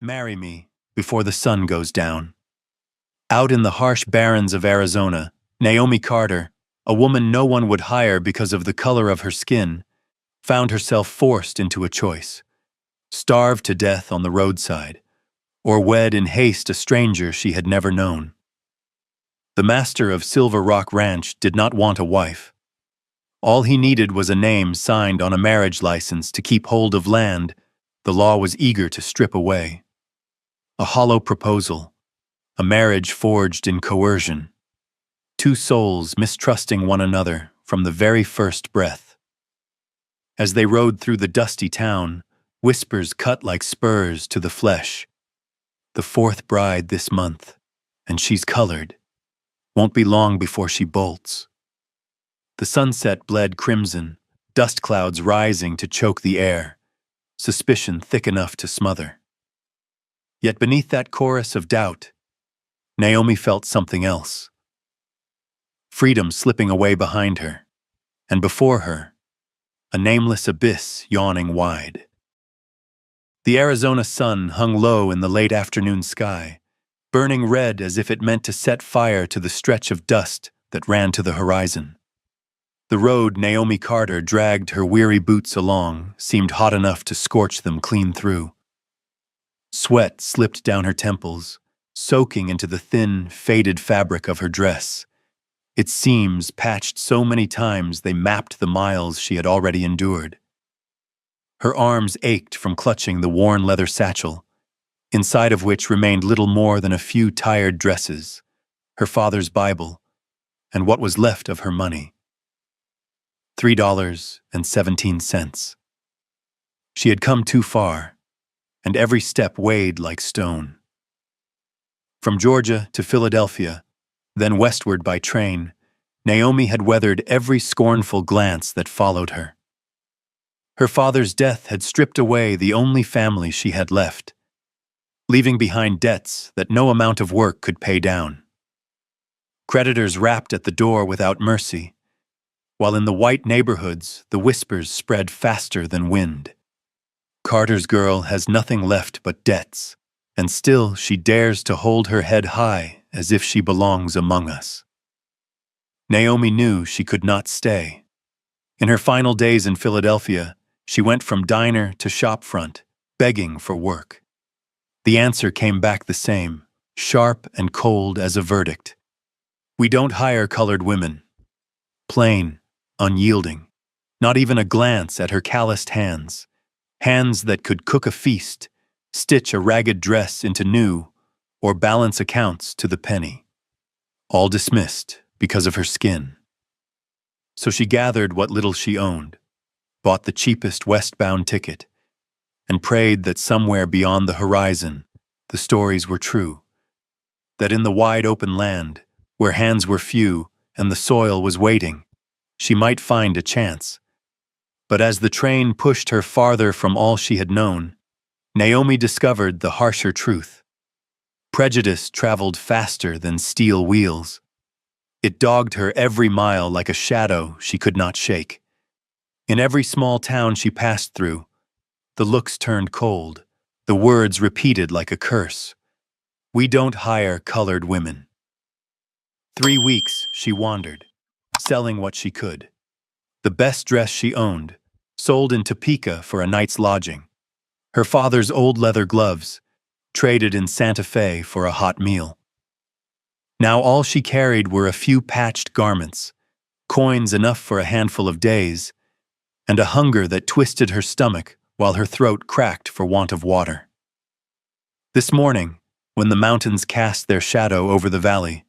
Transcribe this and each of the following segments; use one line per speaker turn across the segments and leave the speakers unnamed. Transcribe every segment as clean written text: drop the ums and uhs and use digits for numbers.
Marry me before the sun goes down. Out in the harsh barrens of Arizona, Naomi Carter, a woman no one would hire because of the color of her skin, found herself forced into a choice: starve to death on the roadside, or wed in haste a stranger she had never known. The master of Silver Rock Ranch did not want a wife. All he needed was a name signed on a marriage license to keep hold of land the law was eager to strip away. A hollow proposal, a marriage forged in coercion, two souls mistrusting one another from the very first breath. As they rode through the dusty town, whispers cut like spurs to the flesh. The fourth bride this month, and she's colored. Won't be long before she bolts. The sunset bled crimson, dust clouds rising to choke the air, suspicion thick enough to smother. Yet beneath that chorus of doubt, Naomi felt something else. Freedom slipping away behind her, and before her, a nameless abyss yawning wide. The Arizona sun hung low in the late afternoon sky, burning red as if it meant to set fire to the stretch of dust that ran to the horizon. The road Naomi Carter dragged her weary boots along seemed hot enough to scorch them clean through. Sweat slipped down her temples, soaking into the thin, faded fabric of her dress. Its seams patched so many times they mapped the miles she had already endured. Her arms ached from clutching the worn leather satchel, inside of which remained little more than a few tired dresses, her father's Bible, and what was left of her money. $3.17. She had come too far, and every step weighed like stone. From Georgia to Philadelphia, then westward by train, Naomi had weathered every scornful glance that followed her. Her father's death had stripped away the only family she had left, leaving behind debts that no amount of work could pay down. Creditors rapped at the door without mercy, while in the white neighborhoods the whispers spread faster than wind. Carter's girl has nothing left but debts, and still she dares to hold her head high as if she belongs among us. Naomi knew she could not stay. In her final days in Philadelphia, she went from diner to shopfront, begging for work. The answer came back the same, sharp and cold as a verdict. We don't hire colored women. Plain, unyielding, not even a glance at her calloused hands, hands that could cook a feast, stitch a ragged dress into new, or balance accounts to the penny. All dismissed because of her skin. So she gathered what little she owned, bought the cheapest westbound ticket, and prayed that somewhere beyond the horizon, the stories were true, that in the wide open land, where hands were few and the soil was waiting, she might find a chance. But as the train pushed her farther from all she had known, Naomi discovered the harsher truth. Prejudice traveled faster than steel wheels. It dogged her every mile like a shadow she could not shake. In every small town she passed through, the looks turned cold, the words repeated like a curse. We don't hire colored women. 3 weeks she wandered, selling what she could. The best dress she owned, sold in Topeka for a night's lodging. Her father's old leather gloves, traded in Santa Fe for a hot meal. Now all she carried were a few patched garments, coins enough for a handful of days, and a hunger that twisted her stomach while her throat cracked for want of water. This morning, when the mountains cast their shadow over the valley,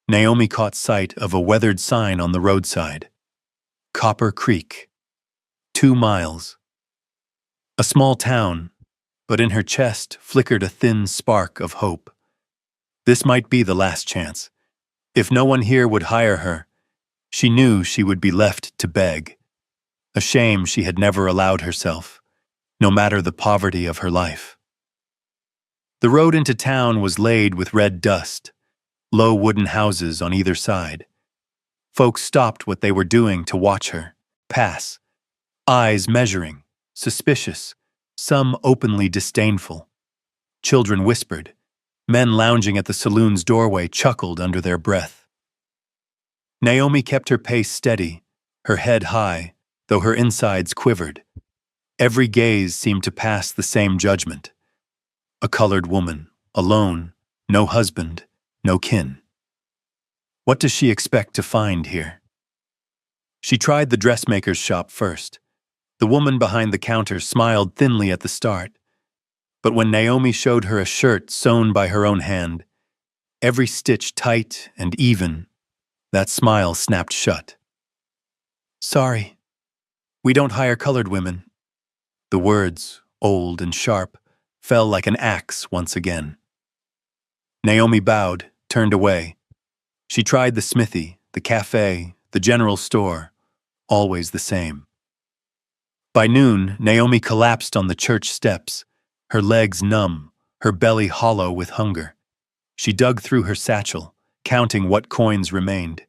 Naomi caught sight of a weathered sign on the roadside. Copper Creek. 2 miles. A small town, but in her chest flickered a thin spark of hope. This might be the last chance. If no one here would hire her, she knew she would be left to beg. A shame she had never allowed herself, no matter the poverty of her life. The road into town was laid with red dust, low wooden houses on either side. Folks stopped what they were doing to watch her pass, eyes measuring, suspicious, some openly disdainful. Children whispered. Men lounging at the saloon's doorway chuckled under their breath. Naomi kept her pace steady, her head high, though her insides quivered. Every gaze seemed to pass the same judgment. A colored woman, alone, no husband, no kin. What does she expect to find here? She tried the dressmaker's shop first. The woman behind the counter smiled thinly at the start. But when Naomi showed her a shirt sewn by her own hand, every stitch tight and even, that smile snapped shut. "Sorry, we don't hire colored women." The words, old and sharp, fell like an axe once again. Naomi bowed, turned away. She tried the smithy, the cafe, the general store, always the same. By noon, Naomi collapsed on the church steps, her legs numb, her belly hollow with hunger. She dug through her satchel, counting what coins remained,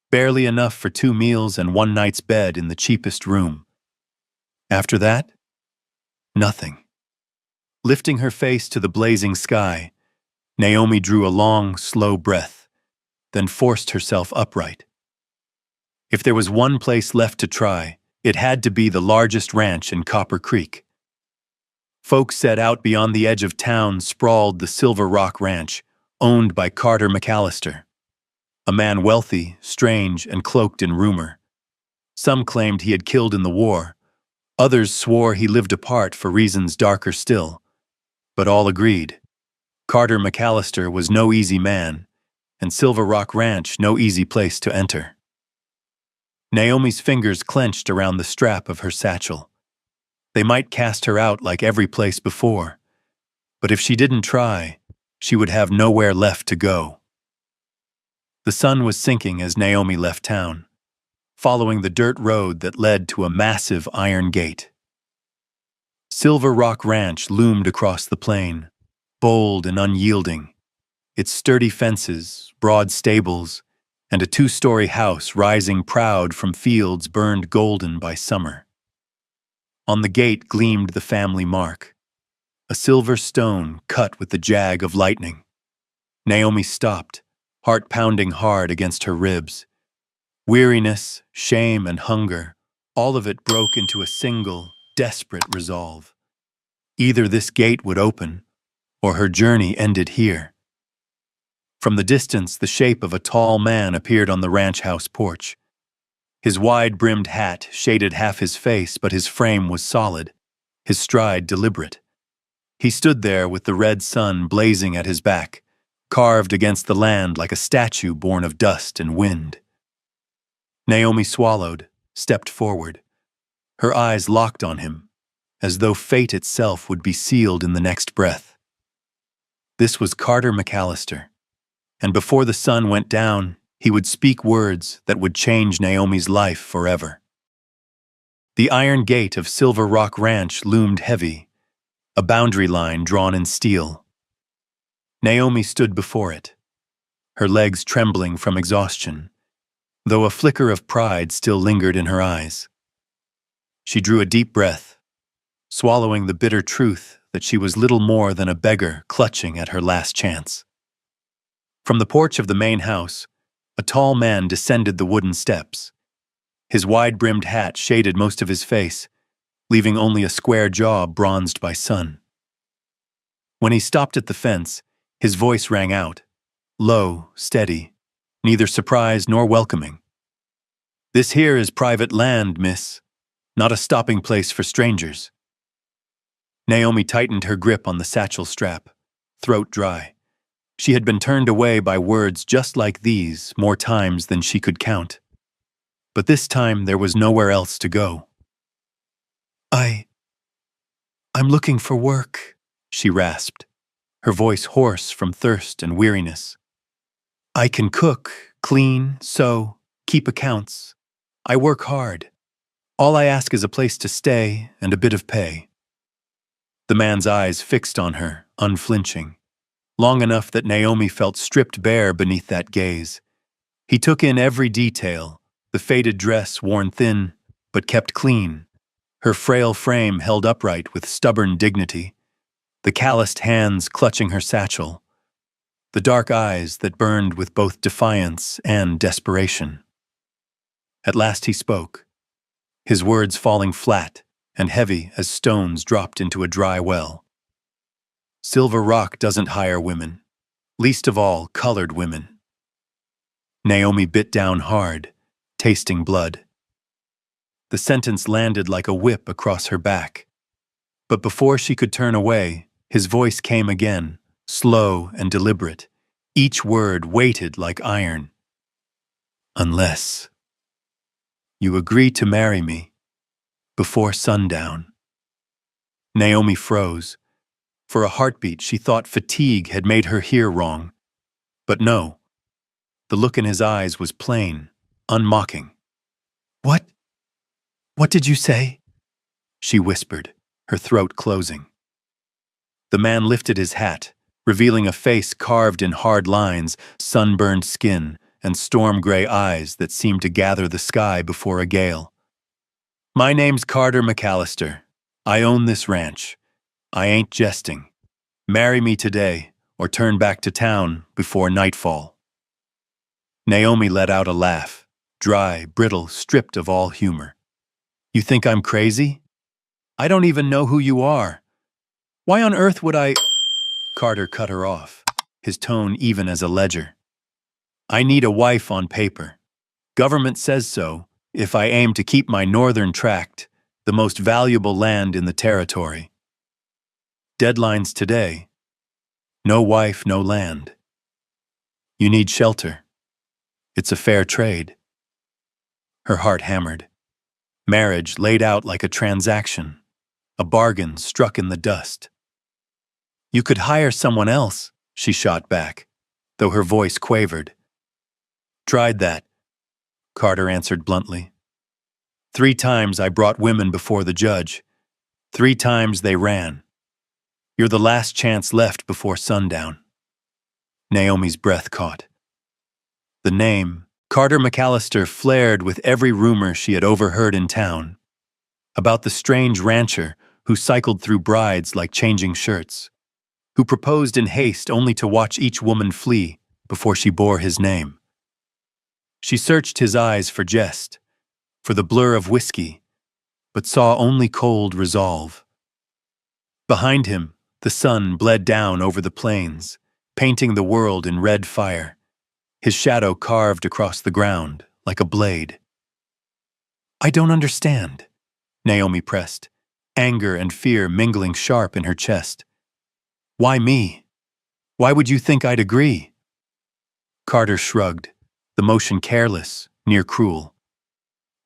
barely enough for 2 meals and 1 night's bed in the cheapest room. After that, nothing. Lifting her face to the blazing sky, Naomi drew a long, slow breath, then forced herself upright. If there was one place left to try, it had to be the largest ranch in Copper Creek. Folks said out beyond the edge of town sprawled the Silver Rock Ranch, owned by Carter McAllister, a man wealthy, strange, and cloaked in rumor. Some claimed he had killed in the war. Others swore he lived apart for reasons darker still. But all agreed. Carter McAllister was no easy man, and Silver Rock Ranch no easy place to enter. Naomi's fingers clenched around the strap of her satchel. They might cast her out like every place before, but if she didn't try, she would have nowhere left to go. The sun was sinking as Naomi left town, following the dirt road that led to a massive iron gate. Silver Rock Ranch loomed across the plain, bold and unyielding, its sturdy fences, broad stables, and a 2-story house rising proud from fields burned golden by summer. On the gate gleamed the family mark, a silver stone cut with the jag of lightning. Naomi stopped, heart pounding hard against her ribs. Weariness, shame, and hunger, all of it broke into a single, desperate resolve. Either this gate would open, or her journey ended here. From the distance, the shape of a tall man appeared on the ranch house porch. His wide-brimmed hat shaded half his face, but his frame was solid, his stride deliberate. He stood there with the red sun blazing at his back, carved against the land like a statue born of dust and wind. Naomi swallowed, stepped forward. Her eyes locked on him, as though fate itself would be sealed in the next breath. This was Carter McAllister, and before the sun went down, he would speak words that would change Naomi's life forever. The iron gate of Silver Rock Ranch loomed heavy, a boundary line drawn in steel. Naomi stood before it, her legs trembling from exhaustion, though a flicker of pride still lingered in her eyes. She drew a deep breath, swallowing the bitter truth that she was little more than a beggar clutching at her last chance. From the porch of the main house, a tall man descended the wooden steps. His wide-brimmed hat shaded most of his face, leaving only a square jaw bronzed by sun. When he stopped at the fence, his voice rang out, low, steady, neither surprised nor welcoming. "This here is private land, miss, not a stopping place for strangers." Naomi tightened her grip on the satchel strap, throat dry. She had been turned away by words just like these more times than she could count. But this time there was nowhere else to go. I'm looking for work," she rasped, her voice hoarse from thirst and weariness. "I can cook, clean, sew, keep accounts. I work hard. All I ask is a place to stay and a bit of pay." The man's eyes fixed on her, unflinching, long enough that Naomi felt stripped bare beneath that gaze. He took in every detail, the faded dress worn thin, but kept clean, her frail frame held upright with stubborn dignity, the calloused hands clutching her satchel, the dark eyes that burned with both defiance and desperation. At last he spoke, his words falling flat and heavy as stones dropped into a dry well. Silver Rock doesn't hire women, least of all colored women. Naomi bit down hard, tasting blood. The sentence landed like a whip across her back. But before she could turn away, his voice came again, slow and deliberate, each word weighted like iron. Unless you agree to marry me before sundown. Naomi froze. For a heartbeat, she thought fatigue had made her hear wrong. But no. The look in his eyes was plain, unmocking. What? What did you say? She whispered, her throat closing. The man lifted his hat, revealing a face carved in hard lines, sunburned skin, and storm-gray eyes that seemed to gather the sky before a gale. My name's Carter McAllister. I own this ranch. I ain't jesting. Marry me today, or turn back to town before nightfall. Naomi let out a laugh, dry, brittle, stripped of all humor. You think I'm crazy? I don't even know who you are. Why on earth would I? Carter cut her off, his tone even as a ledger. I need a wife on paper. Government says so, if I aim to keep my northern tract, the most valuable land in the territory. Deadlines today. No wife, no land. You need shelter. It's a fair trade. Her heart hammered. Marriage laid out like a transaction, a bargain struck in the dust. You could hire someone else, she shot back, though her voice quavered. Tried that, Carter answered bluntly. 3 times I brought women before the judge. 3 times they ran. You're the last chance left before sundown. Naomi's breath caught. The name, Carter McAllister, flared with every rumor she had overheard in town. About the strange rancher who cycled through brides like changing shirts, who proposed in haste only to watch each woman flee before she bore his name. She searched his eyes for jest, for the blur of whiskey, but saw only cold resolve. Behind him, the sun bled down over the plains, painting the world in red fire, his shadow carved across the ground like a blade. I don't understand, Naomi pressed, anger and fear mingling sharp in her chest. Why me? Why would you think I'd agree? Carter shrugged, the motion careless, near cruel.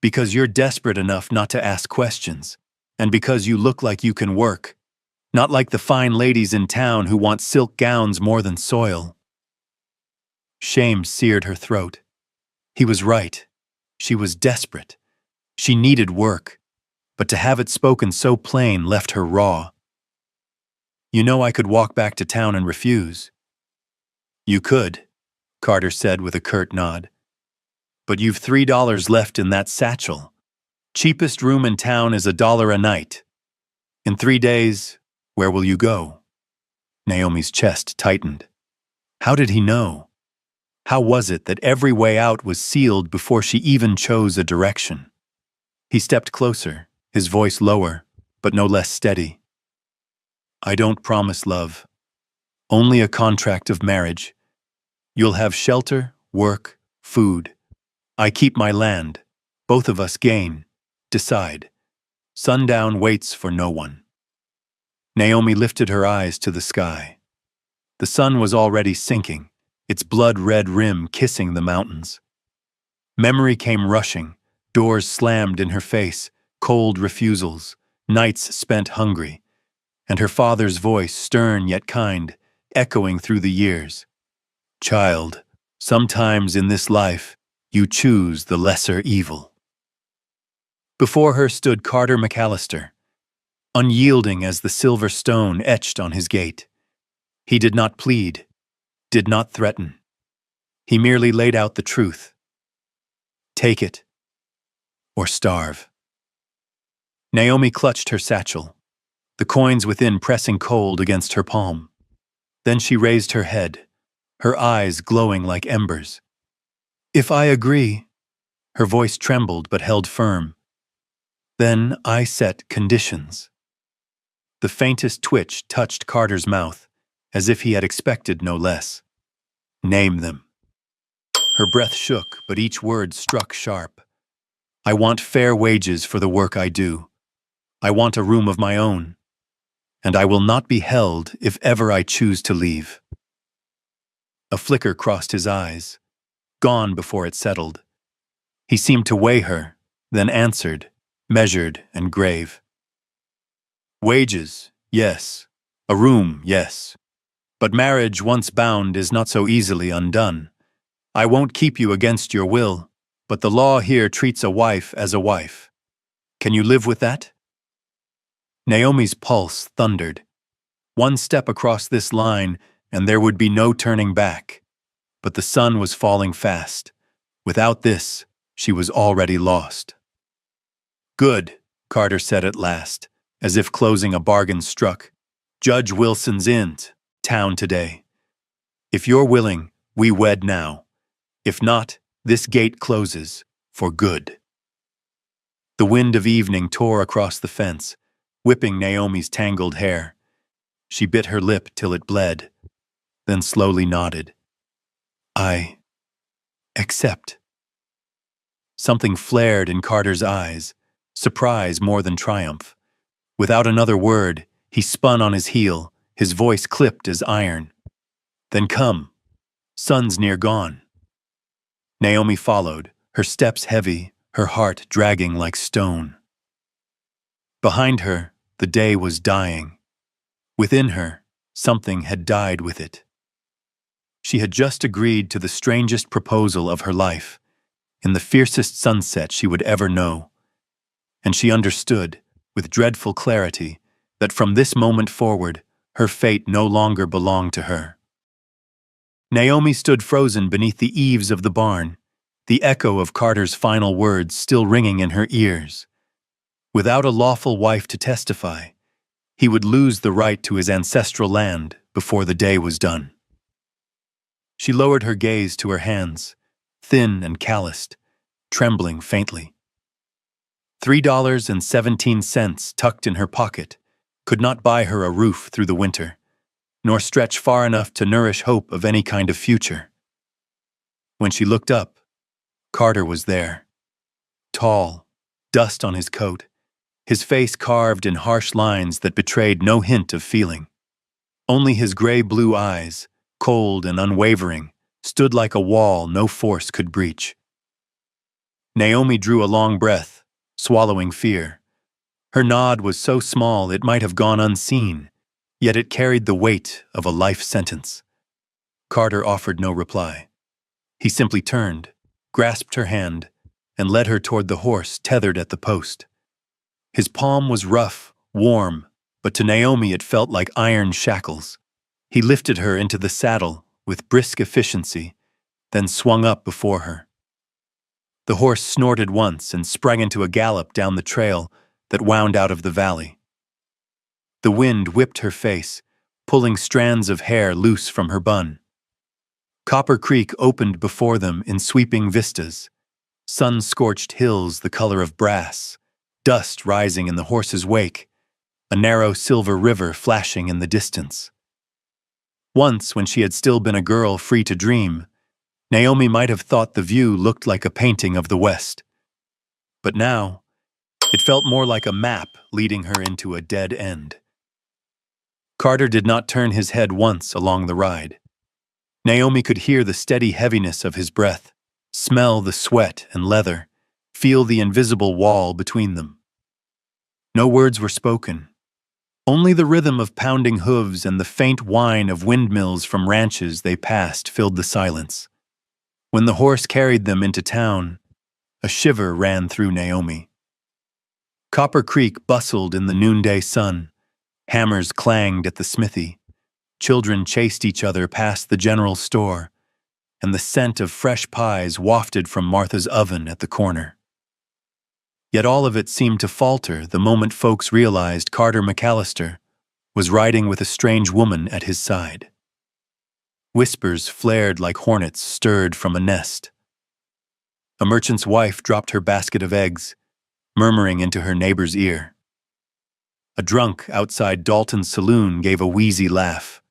Because you're desperate enough not to ask questions, and because you look like you can work, not like the fine ladies in town who want silk gowns more than soil. Shame seared her throat. He was right. She was desperate. She needed work, but to have it spoken so plain left her raw. You know I could walk back to town and refuse. You could, Carter said with a curt nod. But you've $3 left in that satchel. Cheapest room in town is $1 a night. In 3 days, where will you go? Naomi's chest tightened. How did he know? How was it that every way out was sealed before she even chose a direction? He stepped closer, his voice lower, but no less steady. I don't promise love. Only a contract of marriage. You'll have shelter, work, food. I keep my land. Both of us gain. Decide. Sundown waits for no one. Naomi lifted her eyes to the sky. The sun was already sinking, its blood-red rim kissing the mountains. Memory came rushing, doors slammed in her face, cold refusals, nights spent hungry, and her father's voice, stern yet kind, echoing through the years. Child, sometimes in this life, you choose the lesser evil. Before her stood Carter McAllister, unyielding as the silver stone etched on his gate. He did not plead, did not threaten. He merely laid out the truth. Take it, or starve. Naomi clutched her satchel. the coins within pressing cold against her palm. Then she raised her head, her eyes glowing like embers. "If I agree," her voice trembled but held firm, "then I set conditions." The faintest twitch touched Carter's mouth, as if he had expected no less. "Name them." Her breath shook, but each word struck sharp. "I want fair wages for the work I do. I want a room of my own. And I will not be held if ever I choose to leave." A flicker crossed his eyes, gone before it settled. He seemed to weigh her, then answered, measured and grave. "Wages, yes. A room, yes. But marriage once bound is not so easily undone. I won't keep you against your will, but the law here treats a wife as a wife. Can you live with that?" Naomi's pulse thundered. One step across this line, and there would be no turning back. But the sun was falling fast. Without this, she was already lost. "Good," Carter said at last, as if closing a bargain struck. "Judge Wilson's in town today. If you're willing, we wed now. If not, this gate closes, for good." The wind of evening tore across the fence, whipping Naomi's tangled hair. She bit her lip till it bled, then slowly nodded. "I accept." Something flared in Carter's eyes, surprise more than triumph. Without another word, he spun on his heel, his voice clipped as iron. "Then come. Sun's near gone." Naomi followed, her steps heavy, her heart dragging like stone. Behind her, the day was dying. Within her, something had died with it. She had just agreed to the strangest proposal of her life, in the fiercest sunset she would ever know. And she understood, with dreadful clarity, that from this moment forward, her fate no longer belonged to her. Naomi stood frozen beneath the eaves of the barn, the echo of Carter's final words still ringing in her ears. Without a lawful wife to testify, he would lose the right to his ancestral land before the day was done. She lowered her gaze to her hands, thin and calloused, trembling faintly. $3.17 tucked in her pocket could not buy her a roof through the winter, nor stretch far enough to nourish hope of any kind of future. When she looked up, Carter was there. Tall, dust on his coat, his face carved in harsh lines that betrayed no hint of feeling. Only his gray-blue eyes, cold and unwavering, stood like a wall no force could breach. Naomi drew a long breath, swallowing fear. Her nod was so small it might have gone unseen, yet it carried the weight of a life sentence. Carter offered no reply. He simply turned, grasped her hand, and led her toward the horse tethered at the post. His palm was rough, warm, but to Naomi it felt like iron shackles. He lifted her into the saddle with brisk efficiency, then swung up before her. The horse snorted once and sprang into a gallop down the trail that wound out of the valley. The wind whipped her face, pulling strands of hair loose from her bun. Copper Creek opened before them in sweeping vistas, sun-scorched hills the color of brass, dust rising in the horse's wake, a narrow silver river flashing in the distance. Once, when she had still been a girl free to dream, Naomi might have thought the view looked like a painting of the West. But now, it felt more like a map leading her into a dead end. Carter did not turn his head once along the ride. Naomi could hear the steady heaviness of his breath, smell the sweat and leather, feel the invisible wall between them. No words were spoken. Only the rhythm of pounding hooves and the faint whine of windmills from ranches they passed filled the silence. When the horse carried them into town, a shiver ran through Naomi. Copper Creek bustled in the noonday sun. Hammers clanged at the smithy. Children chased each other past the general store, and the scent of fresh pies wafted from Martha's oven at the corner. Yet all of it seemed to falter the moment folks realized Carter McAllister was riding with a strange woman at his side. Whispers flared like hornets stirred from a nest. A merchant's wife dropped her basket of eggs, murmuring into her neighbor's ear. A drunk outside Dalton's saloon gave a wheezy laugh.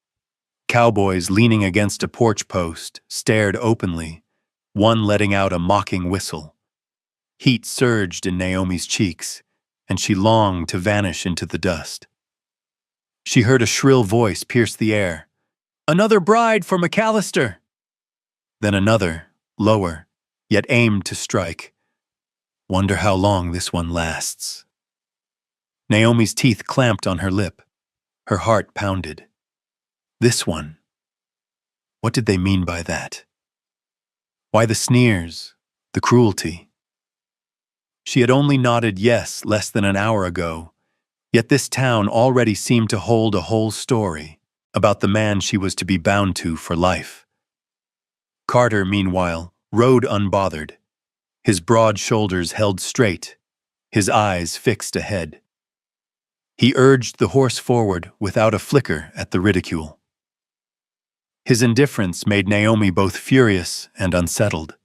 Cowboys leaning against a porch post stared openly, one letting out a mocking whistle. Heat surged in Naomi's cheeks, and she longed to vanish into the dust. She heard a shrill voice pierce the air. "Another bride for McAllister!" Then another, lower, yet aimed to strike. Wonder how long this one lasts. Naomi's teeth clamped on her lip. Her heart pounded. This one. What did they mean by that? Why the sneers, the cruelty? She had only nodded yes less than an hour ago, yet this town already seemed to hold a whole story about the man she was to be bound to for life. Carter, meanwhile, rode unbothered, his broad shoulders held straight, his eyes fixed ahead. He urged the horse forward without a flicker at the ridicule. His indifference made Naomi both furious and unsettled.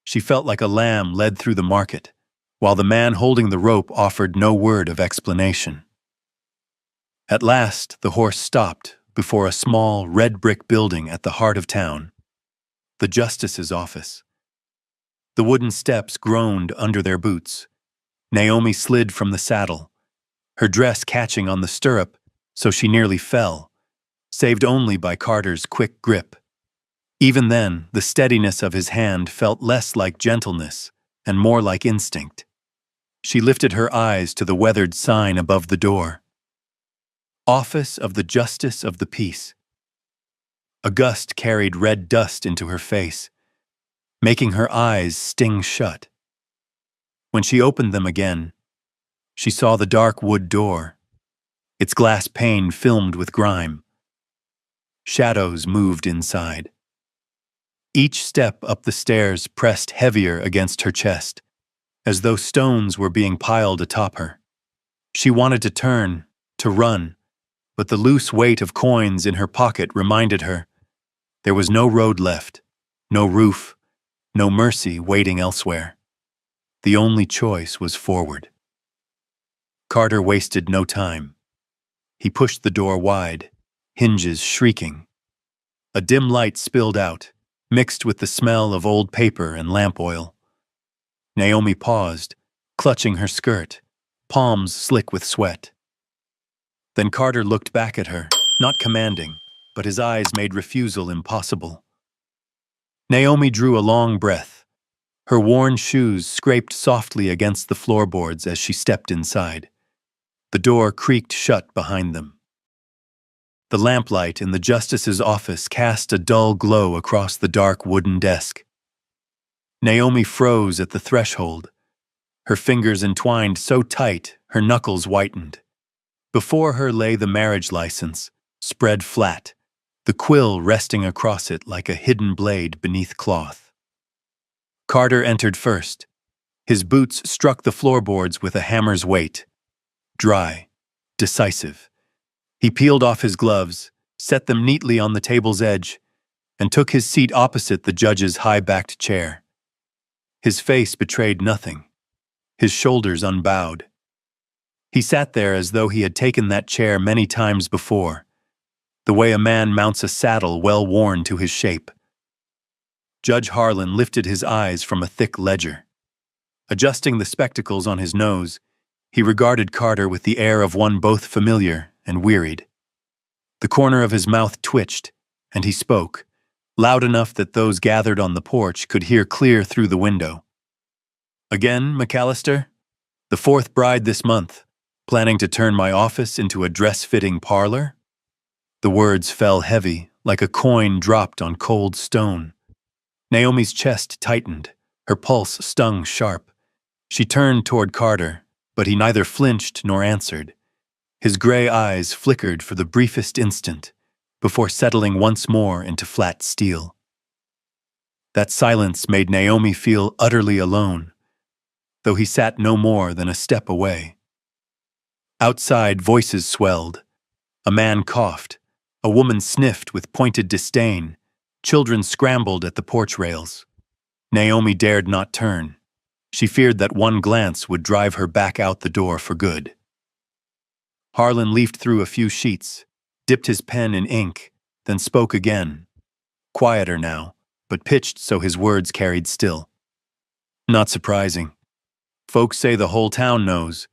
She felt like a lamb led through the market, while the man holding the rope offered no word of explanation. At last, the horse stopped before a small, red-brick building at the heart of town, the justice's office. The wooden steps groaned under their boots. Naomi slid from the saddle, her dress catching on the stirrup so she nearly fell, saved only by Carter's quick grip. Even then, the steadiness of his hand felt less like gentleness and more like instinct. She lifted her eyes to the weathered sign above the door. Office of the Justice of the Peace. A gust carried red dust into her face, making her eyes sting shut. When she opened them again, she saw the dark wood door, its glass pane filmed with grime. Shadows moved inside. Each step up the stairs pressed heavier against her chest, as though stones were being piled atop her. She wanted to turn, to run, but the loose weight of coins in her pocket reminded her there was no road left, no roof, no mercy waiting elsewhere. The only choice was forward. Carter wasted no time. He pushed the door wide, hinges shrieking. A dim light spilled out, mixed with the smell of old paper and lamp oil. Naomi paused, clutching her skirt, palms slick with sweat. Then Carter looked back at her, not commanding, but his eyes made refusal impossible. Naomi drew a long breath. Her worn shoes scraped softly against the floorboards as she stepped inside. The door creaked shut behind them. The lamplight in the justice's office cast a dull glow across the dark wooden desk. Naomi froze at the threshold, her fingers entwined so tight her knuckles whitened. Before her lay the marriage license, spread flat, the quill resting across it like a hidden blade beneath cloth. Carter entered first. His boots struck the floorboards with a hammer's weight. Dry, decisive. He peeled off his gloves, set them neatly on the table's edge, and took his seat opposite the judge's high-backed chair. His face betrayed nothing, his shoulders unbowed. He sat there as though he had taken that chair many times before, the way a man mounts a saddle well worn to his shape. Judge Harlan lifted his eyes from a thick ledger. Adjusting the spectacles on his nose, he regarded Carter with the air of one both familiar and wearied. The corner of his mouth twitched, and he spoke, loud enough that those gathered on the porch could hear clear through the window. "Again, McAllister? The fourth bride this month, planning to turn my office into a dress-fitting parlor?" The words fell heavy, like a coin dropped on cold stone. Naomi's chest tightened, her pulse stung sharp. She turned toward Carter, but he neither flinched nor answered. His gray eyes flickered for the briefest instant, before settling once more into flat steel. That silence made Naomi feel utterly alone. though he sat no more than a step away. Outside, voices swelled. A man coughed. A woman sniffed with pointed disdain. Children scrambled at the porch rails. Naomi dared not turn. She feared that one glance would drive her back out the door for good. Harlan leafed through a few sheets, dipped his pen in ink, then spoke again. Quieter now, but pitched so his words carried still. Not surprising. Folks say the whole town knows.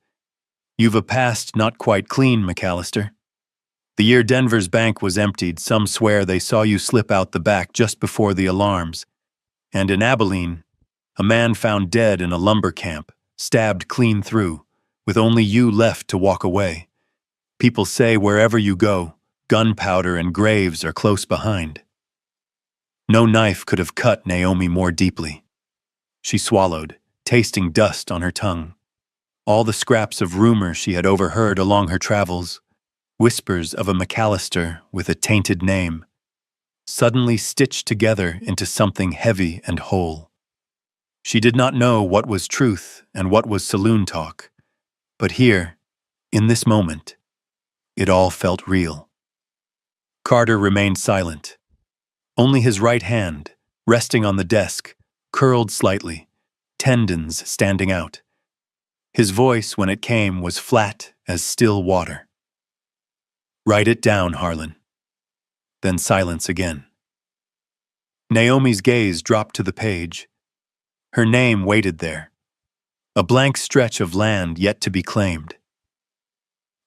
You've a past not quite clean, McAllister. The year Denver's bank was emptied, some swear they saw you slip out the back just before the alarms. And in Abilene, a man found dead in a lumber camp, stabbed clean through, with only you left to walk away. People say wherever you go, gunpowder and graves are close behind. No knife could have cut Naomi more deeply. She swallowed, tasting dust on her tongue. All the scraps of rumor she had overheard along her travels, whispers of a McAllister with a tainted name, suddenly stitched together into something heavy and whole. She did not know what was truth and what was saloon talk, but here, in this moment, it all felt real. Carter remained silent. Only his right hand, resting on the desk, curled slightly, tendons standing out. His voice, when it came, was flat as still water. "Write it down, Harlan." Then silence again. Naomi's gaze dropped to the page. Her name waited there, a blank stretch of land yet to be claimed.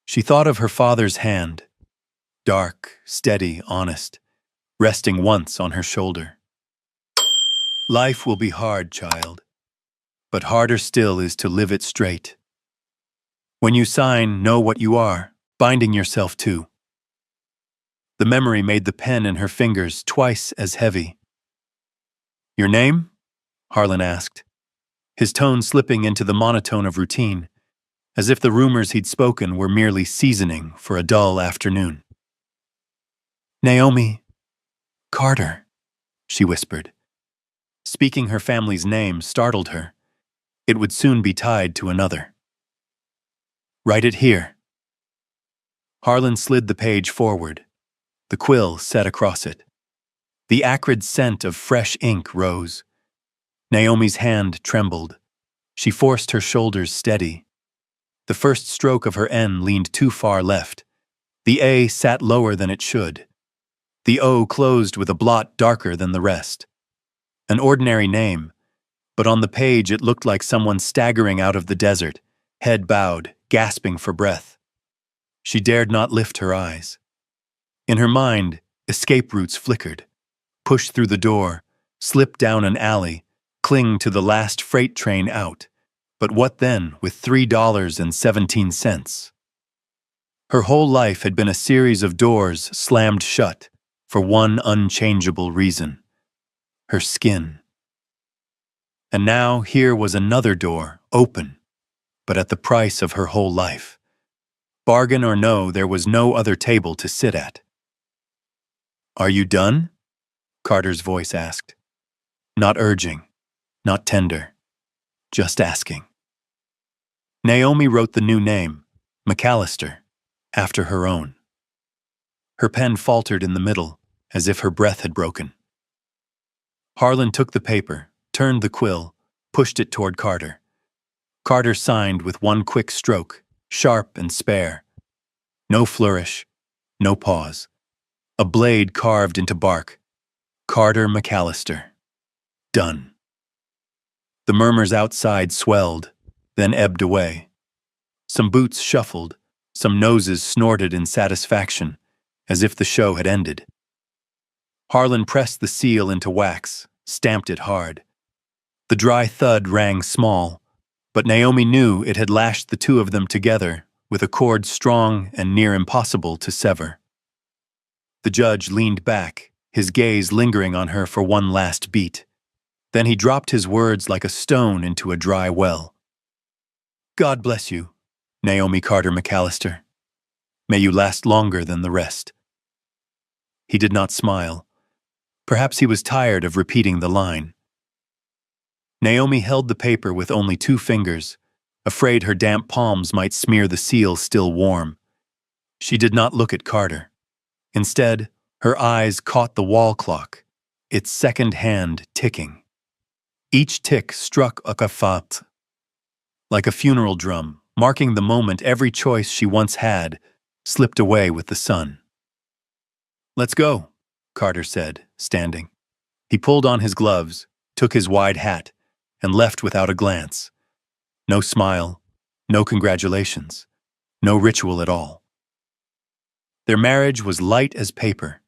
She thought of her father's hand, dark, steady, honest, resting once on her shoulder. "Life will be hard, child, but harder still is to live it straight. When you sign, know what you are, binding yourself to." The memory made the pen in her fingers twice as heavy. "Your name?" Harlan asked, his tone slipping into the monotone of routine, as if the rumors he'd spoken were merely seasoning for a dull afternoon. "Naomi Carter," she whispered. Speaking her family's name startled her. It would soon be tied to another. "Write it here." Harlan slid the page forward. The quill set across it. The acrid scent of fresh ink rose. Naomi's hand trembled. She forced her shoulders steady. The first stroke of her N leaned too far left. The A sat lower than it should. The O closed with a blot darker than the rest. An ordinary name, but on the page it looked like someone staggering out of the desert, head bowed, gasping for breath. She dared not lift her eyes. In her mind, escape routes flickered. Push through the door, slip down an alley, cling to the last freight train out. But what then with $3.17? Her whole life had been a series of doors slammed shut for one unchangeable reason: her skin. And now here was another door, open, but at the price of her whole life. Bargain or no, there was no other table to sit at. "Are you done?" Carter's voice asked. Not urging, not tender, just asking. Naomi wrote the new name, McAllister, after her own. Her pen faltered in the middle, as if her breath had broken. Harlan took the paper, turned the quill, pushed it toward Carter. Carter signed with one quick stroke, sharp and spare. No flourish, no pause. A blade carved into bark. Carter McAllister. Done. The murmurs outside swelled, then ebbed away. Some boots shuffled, some noses snorted in satisfaction, as if the show had ended. Harlan pressed the seal into wax, stamped it hard. The dry thud rang small, but Naomi knew it had lashed the two of them together with a cord strong and near impossible to sever. The judge leaned back, his gaze lingering on her for one last beat. Then he dropped his words like a stone into a dry well. "God bless you, Naomi Carter McAllister. May you last longer than the rest." He did not smile. Perhaps he was tired of repeating the line. Naomi held the paper with only 2 fingers, afraid her damp palms might smear the seal still warm. She did not look at Carter. Instead, her eyes caught the wall clock, its second hand ticking. Each tick struck a kafat, like a funeral drum, marking the moment every choice she once had slipped away with the sun. "Let's go," Carter said, standing. He pulled on his gloves, took his wide hat, and left without a glance. No smile, no congratulations, no ritual at all. Their marriage was light as paper,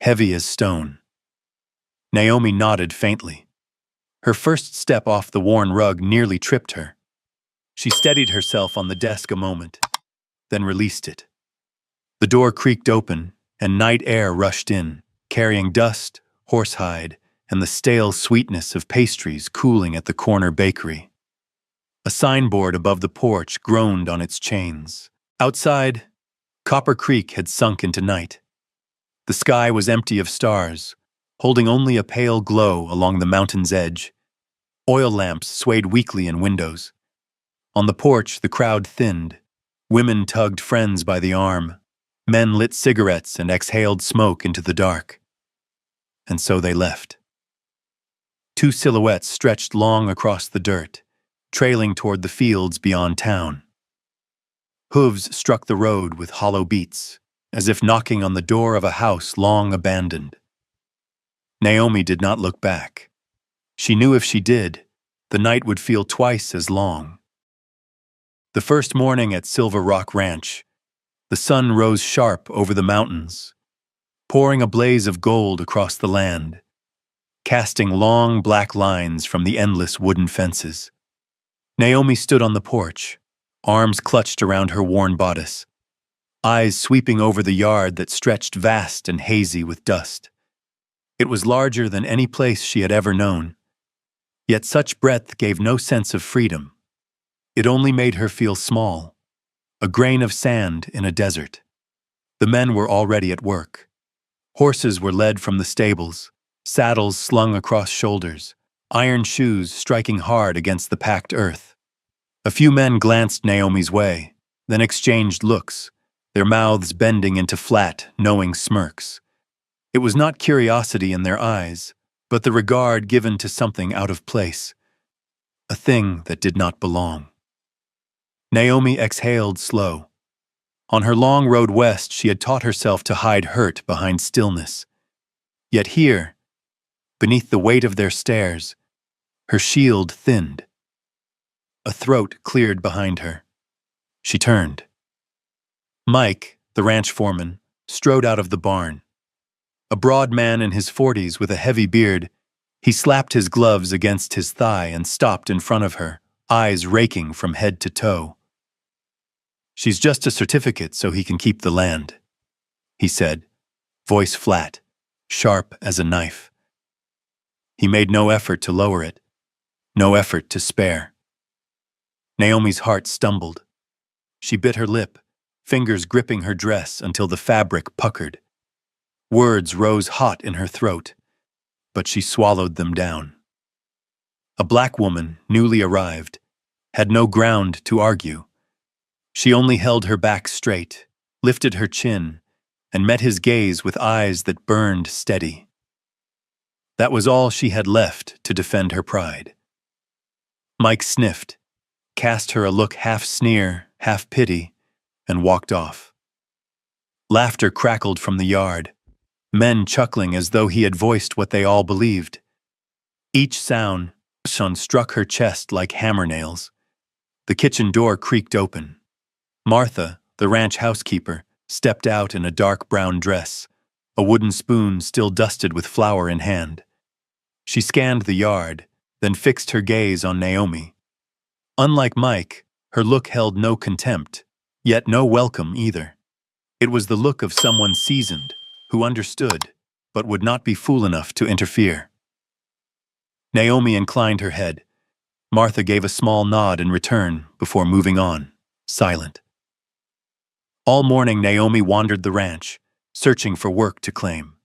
heavy as stone. Naomi nodded faintly. Her first step off the worn rug nearly tripped her. She steadied herself on the desk a moment, then released it. The door creaked open, and night air rushed in, carrying dust, horsehide, and the stale sweetness of pastries cooling at the corner bakery. A signboard above the porch groaned on its chains. Outside, Copper Creek had sunk into night. The sky was empty of stars, holding only a pale glow along the mountain's edge. Oil lamps swayed weakly in windows. On the porch, the crowd thinned. Women tugged friends by the arm. Men lit cigarettes and exhaled smoke into the dark. And so they left. 2 silhouettes stretched long across the dirt, trailing toward the fields beyond town. Hooves struck the road with hollow beats, as if knocking on the door of a house long abandoned. Naomi did not look back. She knew if she did, the night would feel twice as long. The first morning at Silver Rock Ranch, the sun rose sharp over the mountains, pouring a blaze of gold across the land, casting long black lines from the endless wooden fences. Naomi stood on the porch, arms clutched around her worn bodice, eyes sweeping over the yard that stretched vast and hazy with dust. It was larger than any place she had ever known, yet such breadth gave no sense of freedom. It only made her feel small, a grain of sand in a desert. The men were already at work. Horses were led from the stables, saddles slung across shoulders, iron shoes striking hard against the packed earth. A few men glanced Naomi's way, then exchanged looks, their mouths bending into flat, knowing smirks. It was not curiosity in their eyes, but the regard given to something out of place, a thing that did not belong. Naomi exhaled slow. On her long road west, she had taught herself to hide hurt behind stillness. Yet here, beneath the weight of their stares, her shield thinned. A throat cleared behind her. She turned. Mike, the ranch foreman, strode out of the barn. A broad man in his 40s with a heavy beard, he slapped his gloves against his thigh and stopped in front of her, eyes raking from head to toe. "She's just a certificate so he can keep the land," he said, voice flat, sharp as a knife. He made no effort to lower it, no effort to spare. Naomi's heart stumbled. She bit her lip, fingers gripping her dress until the fabric puckered. Words rose hot in her throat, but she swallowed them down. A black woman, newly arrived, had no ground to argue. She only held her back straight, lifted her chin, and met his gaze with eyes that burned steady. That was all she had left to defend her pride. Mike sniffed, cast her a look half sneer, half pity, and walked off. Laughter crackled from the yard, men chuckling as though he had voiced what they all believed. Each sound struck her chest like hammer nails. The kitchen door creaked open. Martha, the ranch housekeeper, stepped out in a dark brown dress, a wooden spoon still dusted with flour in hand. She scanned the yard, then fixed her gaze on Naomi. Unlike Mike, her look held no contempt, yet no welcome either. It was the look of someone seasoned, who understood, but would not be fool enough to interfere. Naomi inclined her head. Martha gave a small nod in return before moving on, silent. All morning Naomi wandered the ranch, searching for work to claim.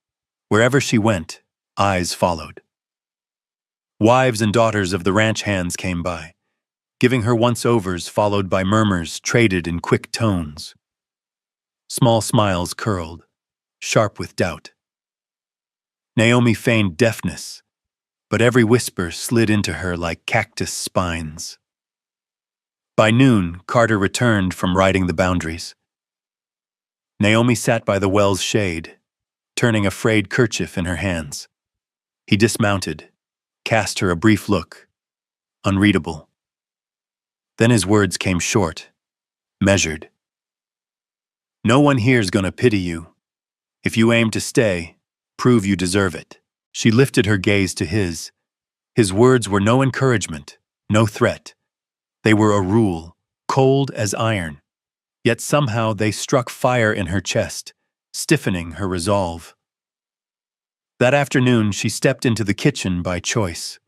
Wherever she went, eyes followed. Wives and daughters of the ranch hands came by, giving her once-overs followed by murmurs traded in quick tones. Small smiles curled, sharp with doubt. Naomi feigned deafness, but every whisper slid into her like cactus spines. By noon, Carter returned from riding the boundaries. Naomi sat by the well's shade, turning a frayed kerchief in her hands. He dismounted, cast her a brief look, unreadable. Then his words came short, measured. "No one here's gonna pity you. If you aim to stay, prove you deserve it." She lifted her gaze to his. His words were no encouragement, no threat. They were a rule, cold as iron. Yet somehow they struck fire in her chest, stiffening her resolve. That afternoon, she stepped into the kitchen by choice.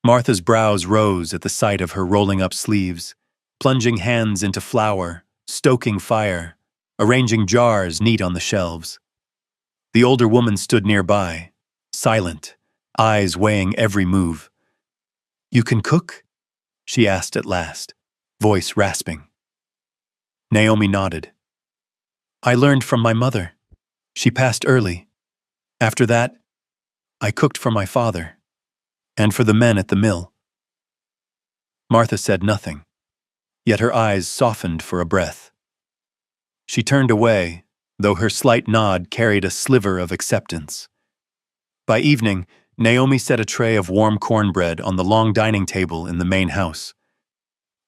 Martha's brows rose at the sight of her rolling up sleeves, plunging hands into flour, stoking fire, arranging jars neat on the shelves. The older woman stood nearby, silent, eyes weighing every move. "You can cook?" she asked at last, voice rasping. Naomi nodded. "I learned from my mother. She passed early. After that, I cooked for my father, and for the men at the mill." Martha said nothing, yet her eyes softened for a breath. She turned away, though her slight nod carried a sliver of acceptance. By evening, Naomi set a tray of warm cornbread on the long dining table in the main house.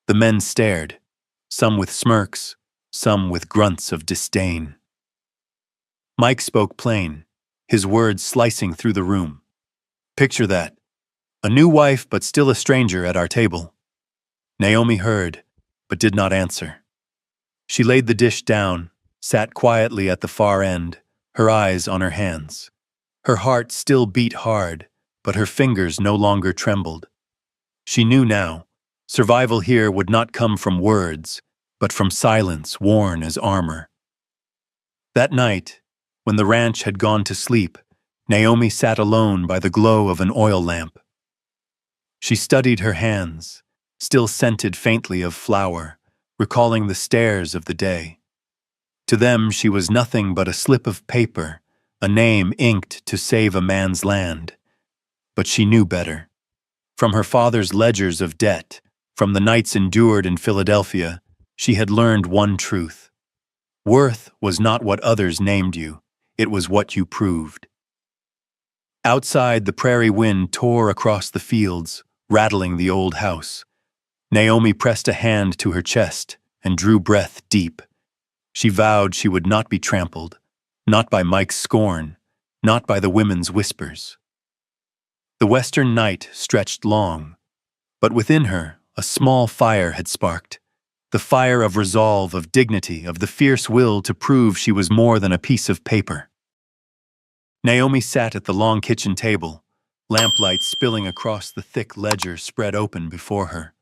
The men stared, some with smirks, some with grunts of disdain. Mike spoke plain, his words slicing through the room. "Picture that. A new wife but still a stranger at our table." Naomi heard, but did not answer. She laid the dish down, sat quietly at the far end, her eyes on her hands. Her heart still beat hard, but her fingers no longer trembled. She knew now, survival here would not come from words, but from silence worn as armor. That night, when the ranch had gone to sleep, Naomi sat alone by the glow of an oil lamp. She studied her hands, still scented faintly of flour, recalling the stares of the day. To them she was nothing but a slip of paper, a name inked to save a man's land. But she knew better. From her father's ledgers of debt, from the nights endured in Philadelphia, she had learned one truth. Worth was not what others named you, it was what you proved. Outside, the prairie wind tore across the fields, rattling the old house. Naomi pressed a hand to her chest and drew breath deep. She vowed she would not be trampled, not by Mike's scorn, not by the women's whispers. The western night stretched long, but within her a small fire had sparked, the fire of resolve, of dignity, of the fierce will to prove she was more than a piece of paper. Naomi sat at the long kitchen table, lamplight spilling across the thick ledger spread open before her.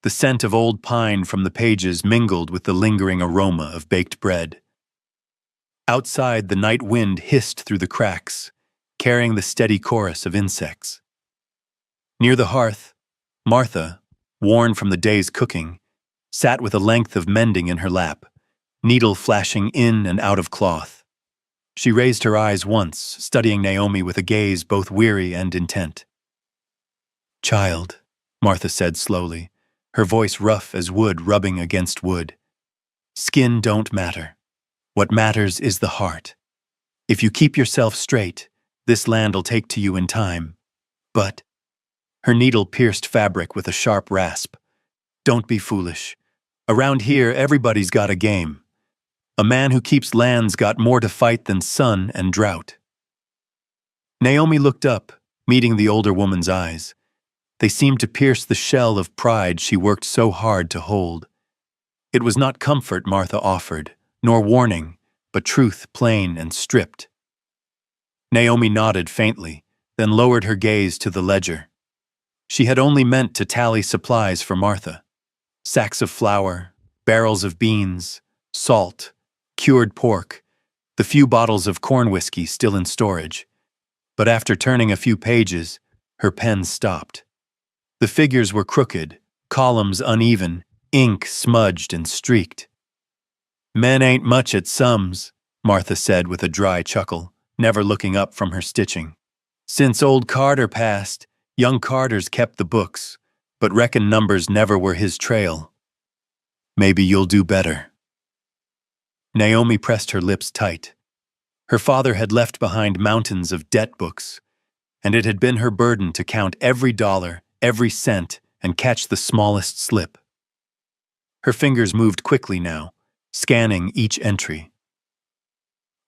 The scent of old pine from the pages mingled with the lingering aroma of baked bread. Outside, the night wind hissed through the cracks, carrying the steady chorus of insects. Near the hearth, Martha, worn from the day's cooking, sat with a length of mending in her lap, needle flashing in and out of cloth. She raised her eyes once, studying Naomi with a gaze both weary and intent. "Child," Martha said slowly, her voice rough as wood rubbing against wood. "Skin don't matter. What matters is the heart. If you keep yourself straight, this land'll take to you in time. But—" her needle pierced fabric with a sharp rasp. "Don't be foolish. Around here, everybody's got a game. A man who keeps land's got more to fight than sun and drought." Naomi looked up, meeting the older woman's eyes. They seemed to pierce the shell of pride she worked so hard to hold. It was not comfort Martha offered, nor warning, but truth plain and stripped. Naomi nodded faintly, then lowered her gaze to the ledger. She had only meant to tally supplies for Martha. Sacks of flour, barrels of beans, salt, cured pork, the few bottles of corn whiskey still in storage. But after turning a few pages, Her pen stopped. The figures were crooked, columns uneven, ink smudged and streaked. "Men ain't much at sums," Martha said with a dry chuckle, never looking up from her stitching. "Since old Carter passed, young Carter's kept the books, but reckon numbers never were his trail. Maybe you'll do better." Naomi pressed her lips tight. Her father had left behind mountains of debt books, and it had been her burden to count every dollar, every cent, and catch the smallest slip. Her fingers moved quickly now, scanning each entry.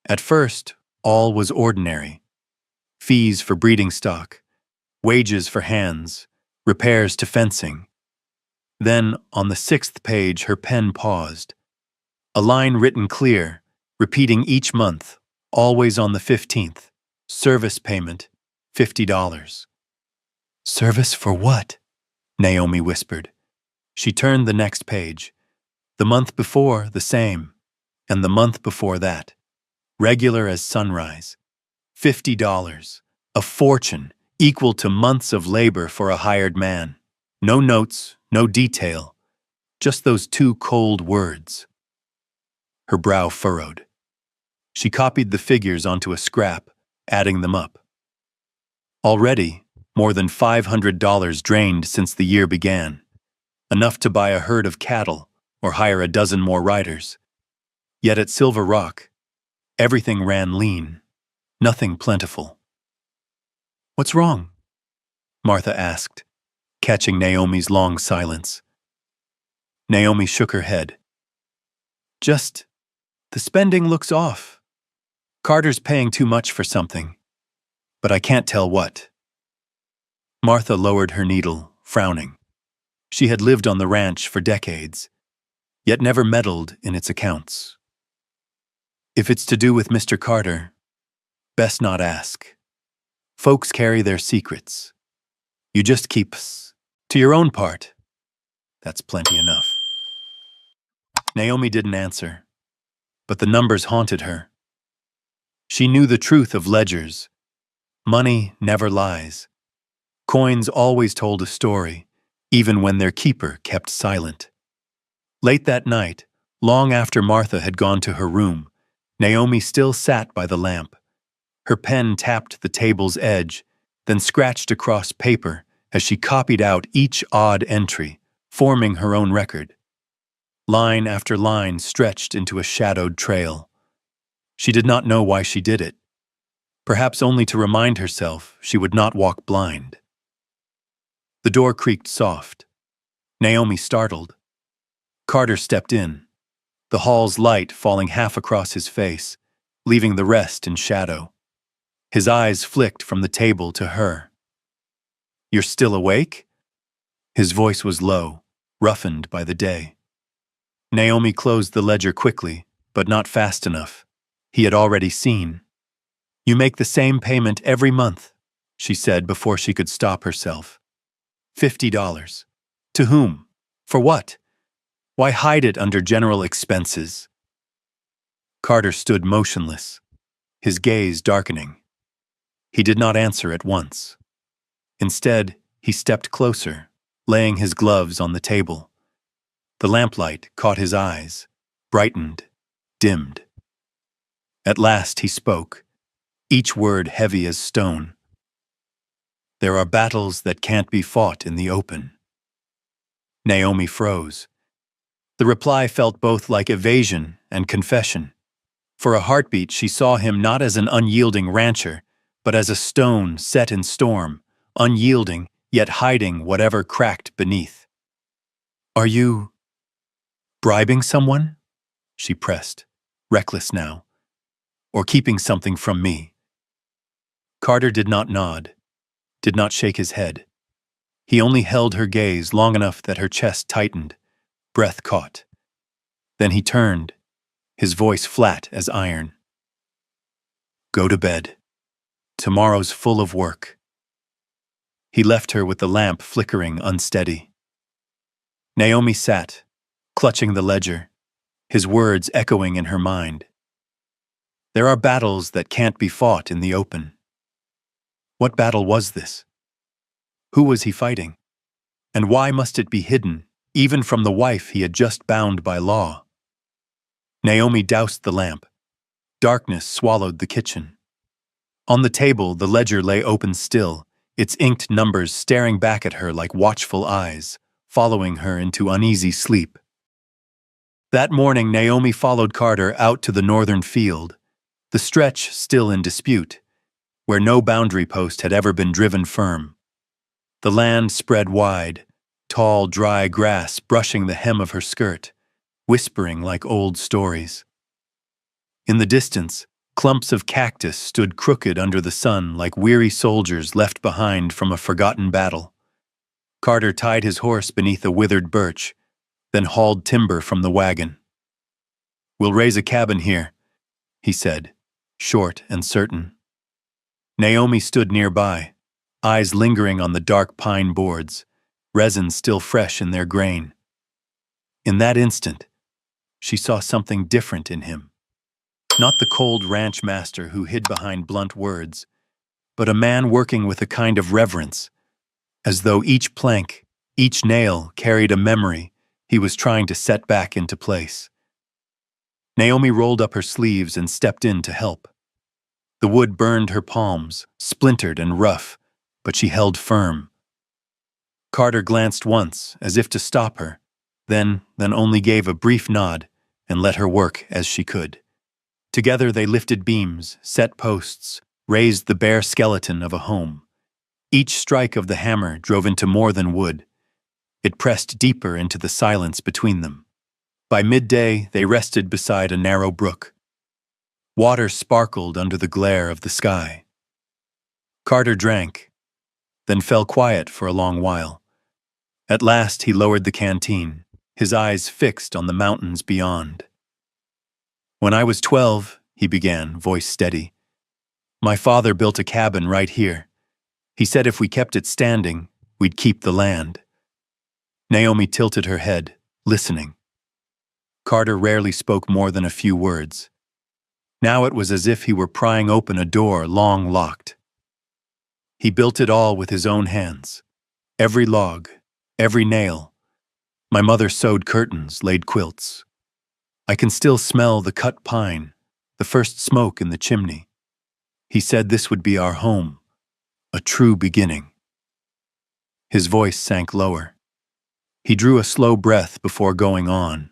At first, all was ordinary. Fees for breeding stock, wages for hands, repairs to fencing. Then, on the 6th page, her pen paused. A line written clear, repeating each month, always on the 15th. Service payment, $50. "Service for what?" Naomi whispered. She turned the next page. The month before, the same, and the month before that. Regular as sunrise. $50. A fortune, equal to months of labor for a hired man. No notes, no detail. Just those two cold words. Her brow furrowed. She copied the figures onto a scrap, adding them up. Already, more than $500 drained since the year began. Enough to buy a herd of cattle or hire a dozen more riders. Yet at Silver Rock, everything ran lean, nothing plentiful. "What's wrong?" Martha asked, catching Naomi's long silence. Naomi shook her head. "Just, the spending looks off. Carter's paying too much for something, but I can't tell what." Martha lowered her needle, frowning. She had lived on the ranch for decades, yet never meddled in its accounts. "If it's to do with Mr. Carter, best not ask. Folks carry their secrets. You just keep to your own part. That's plenty enough." Naomi didn't answer, but the numbers haunted her. She knew the truth of ledgers. Money never lies. Coins always told a story, even when their keeper kept silent. Late that night, long after Martha had gone to her room, Naomi still sat by the lamp. Her pen tapped the table's edge, then scratched across paper as she copied out each odd entry, forming her own record. Line after line stretched into a shadowed trail. She did not know why she did it. Perhaps only to remind herself she would not walk blind. The door creaked soft. Naomi startled. Carter stepped in, the hall's light falling half across his face, leaving the rest in shadow. His eyes flicked from the table to her. "You're still awake?" His voice was low, roughened by the day. Naomi closed the ledger quickly, but not fast enough. He had already seen. "You make the same payment every month," she said before she could stop herself. $50. To whom? For what? Why hide it under general expenses? Carter stood motionless, his gaze darkening. He did not answer at once. Instead, he stepped closer, laying his gloves on the table. The lamplight caught his eyes, brightened, dimmed. At last he spoke, each word heavy as stone. "There are battles that can't be fought in the open." Naomi froze. The reply felt both like evasion and confession. For a heartbeat, she saw him not as an unyielding rancher, but as a stone set in storm, unyielding, yet hiding whatever cracked beneath. "Are you bribing someone?" she pressed, reckless now. "Or keeping something from me?" Carter did not nod, did not shake his head. He only held her gaze long enough that her chest tightened, breath caught. Then he turned, his voice flat as iron. "Go to bed. Tomorrow's full of work." He left her with the lamp flickering unsteady. Naomi sat, clutching the ledger, his words echoing in her mind. There are battles that can't be fought in the open. What battle was this? Who was he fighting? And why must it be hidden, even from the wife he had just bound by law? Naomi doused the lamp. Darkness swallowed the kitchen. On the table, the ledger lay open still, its inked numbers staring back at her like watchful eyes, following her into uneasy sleep. That morning, Naomi followed Carter out to the northern field, the stretch still in dispute, where no boundary post had ever been driven firm. The land spread wide, tall, dry grass brushing the hem of her skirt, whispering like old stories. In the distance, clumps of cactus stood crooked under the sun like weary soldiers left behind from a forgotten battle. Carter tied his horse beneath a withered birch, then hauled timber from the wagon. "We'll raise a cabin here," he said, short and certain. Naomi stood nearby, eyes lingering on the dark pine boards, resin still fresh in their grain. In that instant, she saw something different in him. Not the cold ranch master who hid behind blunt words, but a man working with a kind of reverence, as though each plank, each nail carried a memory he was trying to set back into place. Naomi rolled up her sleeves and stepped in to help. The wood burned her palms, splintered and rough, but she held firm. Carter glanced once, as if to stop her, then only gave a brief nod and let her work as she could. Together they lifted beams, set posts, raised the bare skeleton of a home. Each strike of the hammer drove into more than wood. It pressed deeper into the silence between them. By midday, they rested beside a narrow brook. Water sparkled under the glare of the sky. Carter drank, then fell quiet for a long while. At last he lowered the canteen, his eyes fixed on the mountains beyond. "When I was 12, he began, voice steady, "my father built a cabin right here. He said if we kept it standing, we'd keep the land." Naomi tilted her head, listening. Carter rarely spoke more than a few words. Now it was as if he were prying open a door long locked. He built it all with his own hands. Every log, every nail. My mother sewed curtains, laid quilts. I can still smell the cut pine, the first smoke in the chimney. He said this would be our home, a true beginning. His voice sank lower. He drew a slow breath before going on.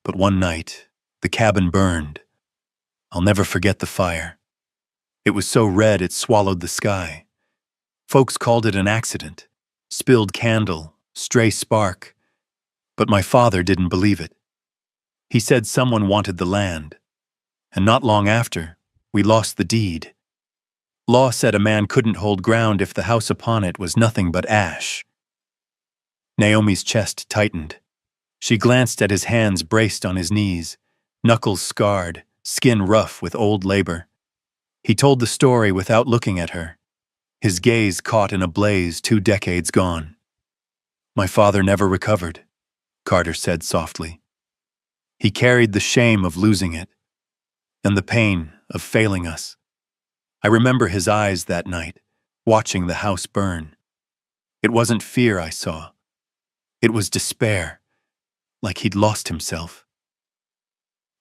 But one night, the cabin burned. I'll never forget the fire. It was so red it swallowed the sky. Folks called it an accident, spilled candle, stray spark. But my father didn't believe it. He said someone wanted the land. And not long after, we lost the deed. Law said a man couldn't hold ground if the house upon it was nothing but ash. Naomi's chest tightened. She glanced at his hands braced on his knees, knuckles scarred, skin rough with old labor. He told the story without looking at her, his gaze caught in a blaze 2 decades gone. "My father never recovered," Carter said softly. "He carried the shame of losing it, and the pain of failing us. I remember his eyes that night, watching the house burn. It wasn't fear I saw. It was despair, like he'd lost himself."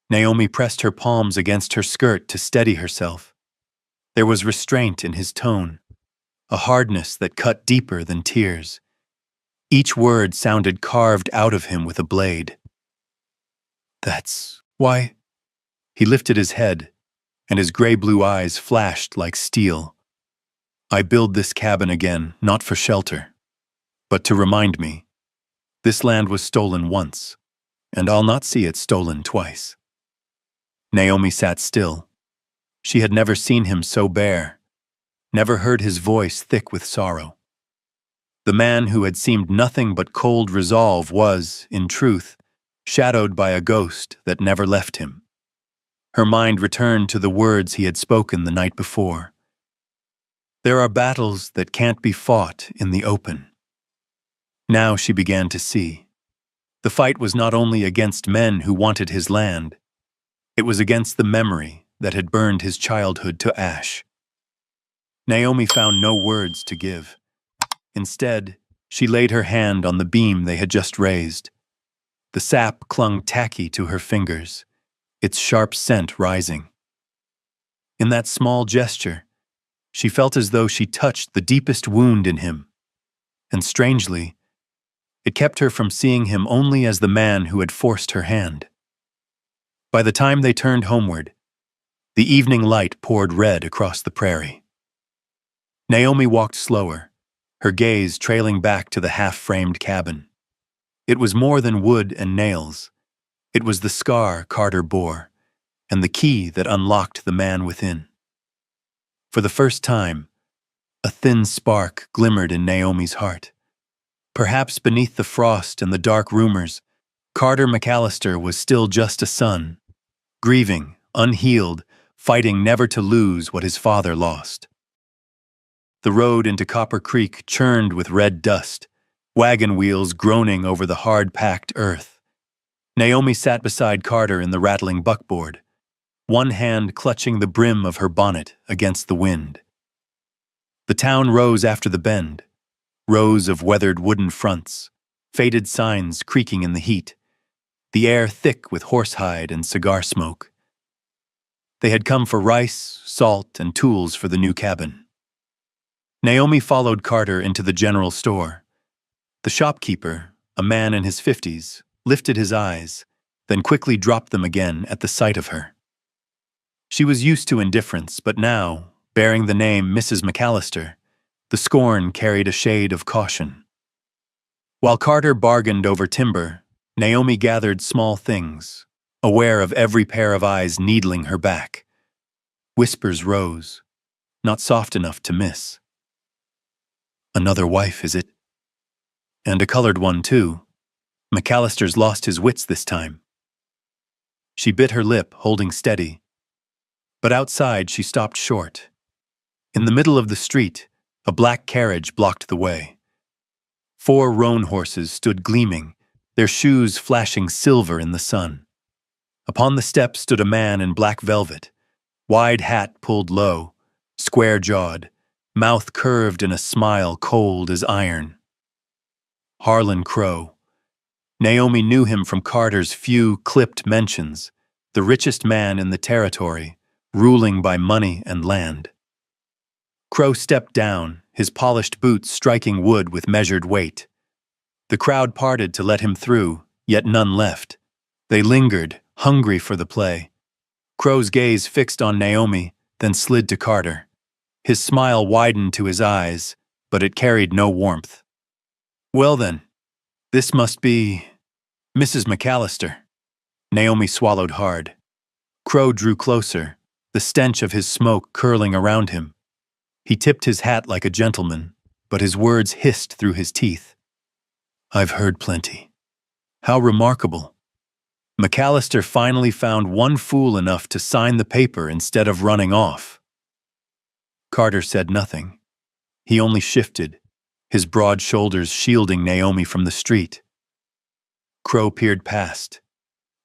Naomi pressed her palms against her skirt to steady herself. There was restraint in his tone, a hardness that cut deeper than tears. Each word sounded carved out of him with a blade. "That's why—" He lifted his head, and his gray-blue eyes flashed like steel. "I build this cabin again, not for shelter, but to remind me, this land was stolen once, and I'll not see it stolen twice." Naomi sat still. She had never seen him so bare, never heard his voice thick with sorrow. The man who had seemed nothing but cold resolve was, in truth, shadowed by a ghost that never left him. Her mind returned to the words he had spoken the night before. "There are battles that can't be fought in the open." Now she began to see. The fight was not only against men who wanted his land, it was against the memory that had burned his childhood to ash. Naomi found no words to give, Instead, she laid her hand on the beam they had just raised. The sap clung tacky to her fingers, its sharp scent rising. In that small gesture, she felt as though she touched the deepest wound in him, and strangely, it kept her from seeing him only as the man who had forced her hand. By the time they turned homeward, the evening light poured red across the prairie. Naomi walked slower, her gaze trailing back to the half-framed cabin. It was more than wood and nails. It was the scar Carter bore, and the key that unlocked the man within. For the first time, a thin spark glimmered in Naomi's heart. Perhaps beneath the frost and the dark rumors, Carter McAllister was still just a son, grieving, unhealed, fighting never to lose what his father lost. The road into Copper Creek churned with red dust, wagon wheels groaning over the hard-packed earth. Naomi sat beside Carter in the rattling buckboard, one hand clutching the brim of her bonnet against the wind. The town rose after the bend, rows of weathered wooden fronts, faded signs creaking in the heat, the air thick with horsehide and cigar smoke. They had come for rice, salt, and tools for the new cabin. Naomi followed Carter into the general store. The shopkeeper, a man in his 50s, lifted his eyes, then quickly dropped them again at the sight of her. She was used to indifference, but now, bearing the name Mrs. McAllister, the scorn carried a shade of caution. While Carter bargained over timber, Naomi gathered small things, aware of every pair of eyes needling her back. Whispers rose, not soft enough to miss. Another wife, is it? And a colored one, too. McAllister's lost his wits this time. She bit her lip, holding steady. But outside, she stopped short. In the middle of the street, a black carriage blocked the way. 4 roan horses stood gleaming, their shoes flashing silver in the sun. Upon the steps stood a man in black velvet, wide hat pulled low, square-jawed, mouth curved in a smile cold as iron. Harlan Crow. Naomi knew him from Carter's few clipped mentions, the richest man in the territory, ruling by money and land. Crow stepped down, his polished boots striking wood with measured weight. The crowd parted to let him through, yet none left. They lingered, hungry for the play. Crow's gaze fixed on Naomi, then slid to Carter. His smile widened to his eyes, but it carried no warmth. Well then, this must be Mrs. McAllister. Naomi swallowed hard. Crow drew closer, the stench of his smoke curling around him. He tipped his hat like a gentleman, but his words hissed through his teeth. I've heard plenty. How remarkable. McAllister finally found one fool enough to sign the paper instead of running off. Carter said nothing. He only shifted, his broad shoulders shielding Naomi from the street. Crow peered past,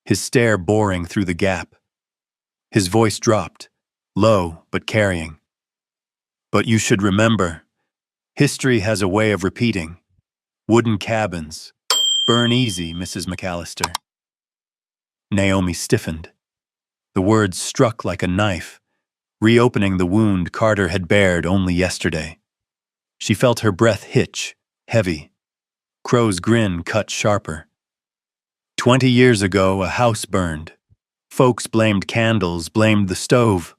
his stare boring through the gap. His voice dropped, low but carrying. But you should remember, history has a way of repeating. Wooden cabins. Burn easy, Mrs. McAllister. Naomi stiffened. The words struck like a knife, reopening the wound Carter had bared only yesterday. She felt her breath hitch, heavy. Crow's grin cut sharper. 20 years ago, a house burned. Folks blamed candles, blamed the stove.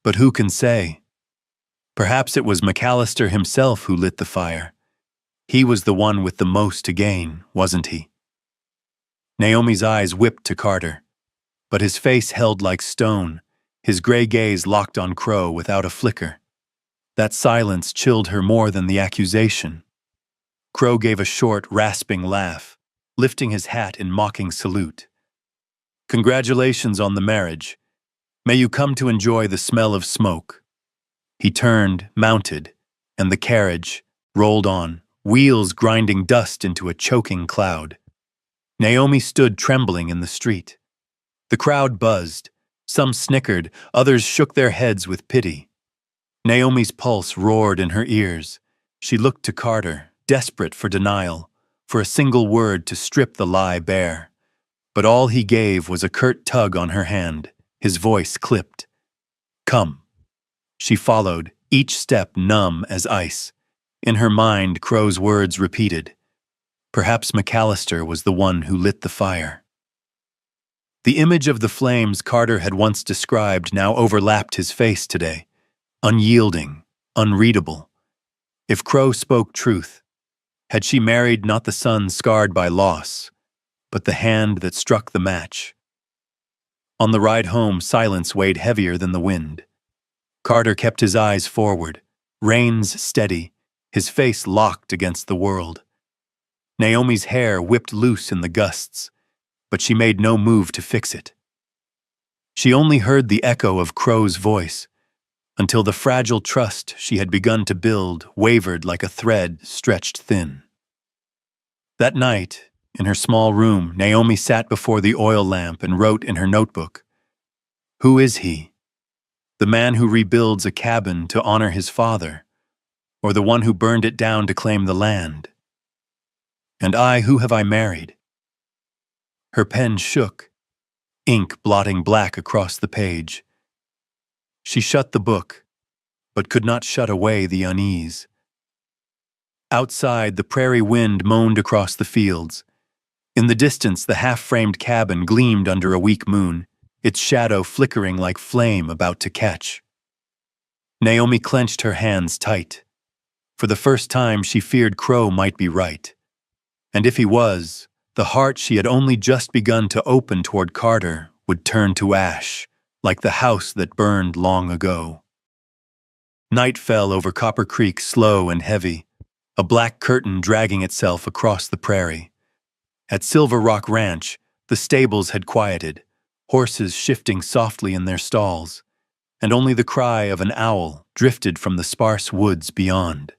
But who can say? Perhaps it was McAllister himself who lit the fire. He was the one with the most to gain, wasn't he? Naomi's eyes whipped to Carter, but his face held like stone, his gray gaze locked on Crow without a flicker. That silence chilled her more than the accusation. Crow gave a short, rasping laugh, lifting his hat in mocking salute. Congratulations on the marriage. May you come to enjoy the smell of smoke. He turned, mounted, and the carriage rolled on, wheels grinding dust into a choking cloud. Naomi stood trembling in the street. The crowd buzzed. Some snickered, others shook their heads with pity. Naomi's pulse roared in her ears. She looked to Carter, desperate for denial, for a single word to strip the lie bare. But all he gave was a curt tug on her hand, his voice clipped. "Come." She followed, each step numb as ice. In her mind, Crow's words repeated. Perhaps McAllister was the one who lit the fire. The image of the flames Carter had once described now overlapped his face today, unyielding, unreadable. If Crow spoke truth, had she married not the son scarred by loss, but the hand that struck the match? On the ride home, silence weighed heavier than the wind. Carter kept his eyes forward, reins steady, his face locked against the world. Naomi's hair whipped loose in the gusts, but she made no move to fix it. She only heard the echo of Crow's voice, until the fragile trust she had begun to build wavered like a thread stretched thin. That night, in her small room, Naomi sat before the oil lamp and wrote in her notebook, "Who is he? The man who rebuilds a cabin to honor his father, or the one who burned it down to claim the land? And I, who have I married?" Her pen shook, ink blotting black across the page. She shut the book, but could not shut away the unease. Outside, the prairie wind moaned across the fields. In the distance, the half-framed cabin gleamed under a weak moon, its shadow flickering like flame about to catch. Naomi clenched her hands tight. For the first time, she feared Crow might be right. And if he was, the heart she had only just begun to open toward Carter would turn to ash, like the house that burned long ago. Night fell over Copper Creek slow and heavy, a black curtain dragging itself across the prairie. At Silver Rock Ranch, the stables had quieted, horses shifting softly in their stalls, and only the cry of an owl drifted from the sparse woods beyond.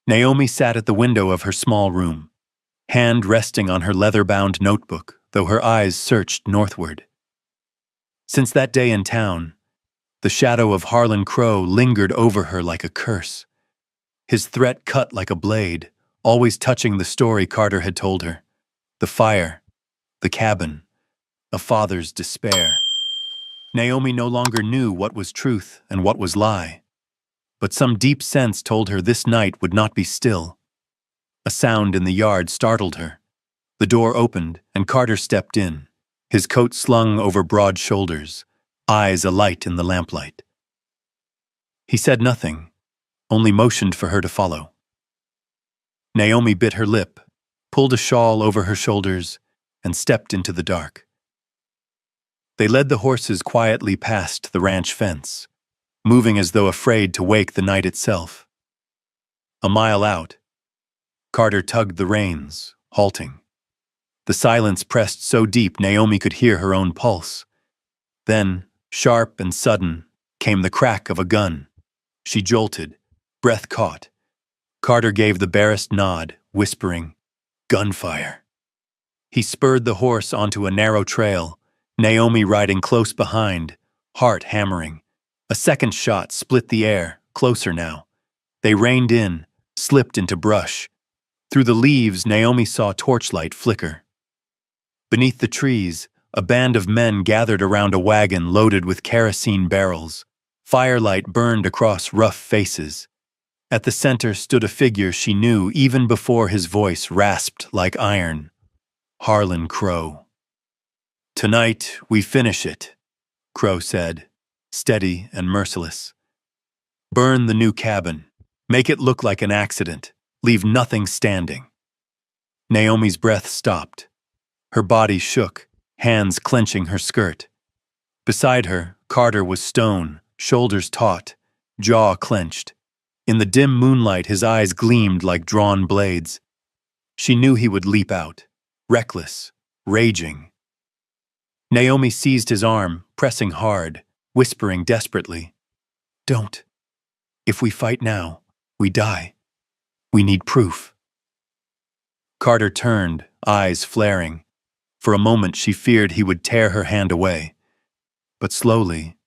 Naomi sat at the window of her small room, hand resting on her leather-bound notebook, though her eyes searched northward. Since that day in town, the shadow of Harlan Crow lingered over her like a curse. His threat cut like a blade, always touching the story Carter had told her. The fire, the cabin, a father's despair. Naomi no longer knew what was truth and what was lie, but some deep sense told her this night would not be still. A sound in the yard startled her. The door opened, and Carter stepped in, his coat slung over broad shoulders, eyes alight in the lamplight. He said nothing, only motioned for her to follow. Naomi bit her lip, pulled a shawl over her shoulders, and stepped into the dark. They led the horses quietly past the ranch fence, moving as though afraid to wake the night itself. A mile out, Carter tugged the reins, halting. The silence pressed so deep Naomi could hear her own pulse. Then, sharp and sudden, came the crack of a gun. She jolted, breath caught. Carter gave the barest nod, whispering, "Gunfire." He spurred the horse onto a narrow trail, Naomi riding close behind, heart hammering. A second shot split the air, closer now. They reined in, slipped into brush. Through the leaves, Naomi saw torchlight flicker. Beneath the trees, a band of men gathered around a wagon loaded with kerosene barrels. Firelight burned across rough faces. At the center stood a figure she knew even before his voice rasped like iron. Harlan Crow. "Tonight, we finish it," Crow said, steady and merciless. "Burn the new cabin. Make it look like an accident. Leave nothing standing." Naomi's breath stopped. Her body shook, hands clenching her skirt. Beside her, Carter was stone, shoulders taut, jaw clenched. In the dim moonlight, his eyes gleamed like drawn blades. She knew he would leap out, reckless, raging. Naomi seized his arm, pressing hard, whispering desperately, "Don't. If we fight now, we die. We need proof." Carter turned, eyes flaring. For a moment she feared he would tear her hand away. But slowly,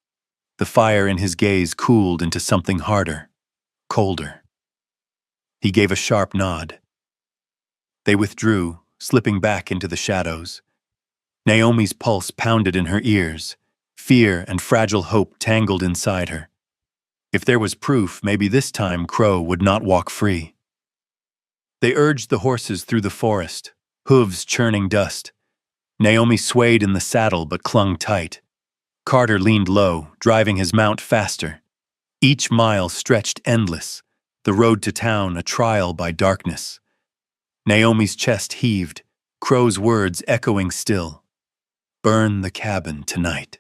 the fire in his gaze cooled into something harder, colder. He gave a sharp nod. They withdrew, slipping back into the shadows. Naomi's pulse pounded in her ears. Fear and fragile hope tangled inside her. If there was proof, maybe this time Crow would not walk free. They urged the horses through the forest, hooves churning dust. Naomi swayed in the saddle but clung tight. Carter leaned low, driving his mount faster. Each mile stretched endless, the road to town a trial by darkness. Naomi's chest heaved, Crow's words echoing still. Burn the cabin tonight.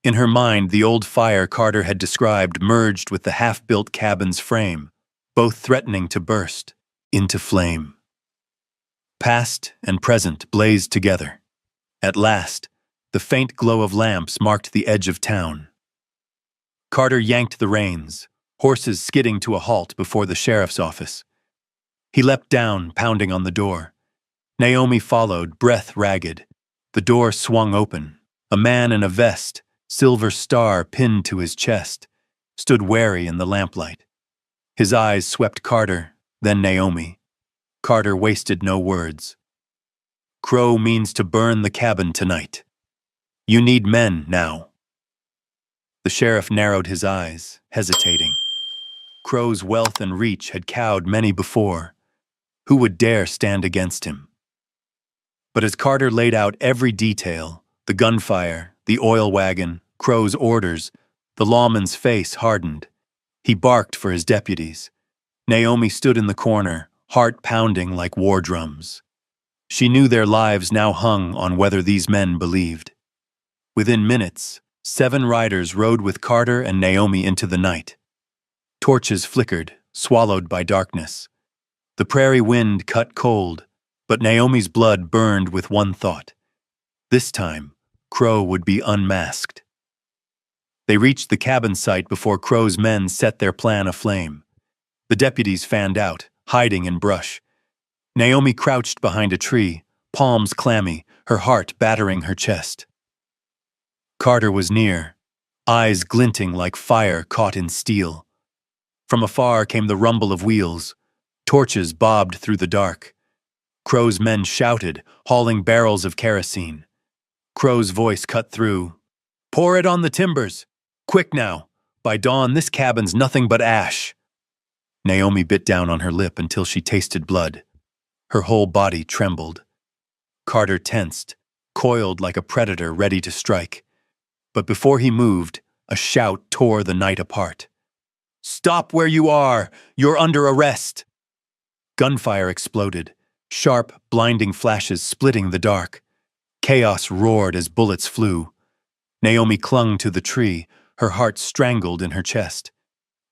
In her mind, the old fire Carter had described merged with the half-built cabin's frame, both threatening to burst into flame. Past and present blazed together. At last, the faint glow of lamps marked the edge of town. Carter yanked the reins, horses skidding to a halt before the sheriff's office. He leapt down, pounding on the door. Naomi followed, breath ragged. The door swung open. A man in a vest, silver star pinned to his chest, stood wary in the lamplight. His eyes swept Carter, then Naomi. Carter wasted no words. Crow means to burn the cabin tonight. You need men now. The sheriff narrowed his eyes, hesitating. Crow's wealth and reach had cowed many before. Who would dare stand against him? But as Carter laid out every detail, the gunfire, the oil wagon, Crow's orders, the lawman's face hardened. He barked for his deputies. Naomi stood in the corner, heart pounding like war drums. She knew their lives now hung on whether these men believed. Within minutes, 7 riders rode with Carter and Naomi into the night. Torches flickered, swallowed by darkness. The prairie wind cut cold, but Naomi's blood burned with one thought. This time, Crow would be unmasked. They reached the cabin site before Crow's men set their plan aflame. The deputies fanned out, hiding in brush. Naomi crouched behind a tree, palms clammy, her heart battering her chest. Carter was near, eyes glinting like fire caught in steel. From afar came the rumble of wheels. Torches bobbed through the dark. Crow's men shouted, hauling barrels of kerosene. Crow's voice cut through. Pour it on the timbers. Quick now. By dawn, this cabin's nothing but ash. Naomi bit down on her lip until she tasted blood. Her whole body trembled. Carter tensed, coiled like a predator ready to strike. But before he moved, a shout tore the night apart. Stop where you are! You're under arrest! Gunfire exploded, sharp, blinding flashes splitting the dark. Chaos roared as bullets flew. Naomi clung to the tree, her heart strangled in her chest.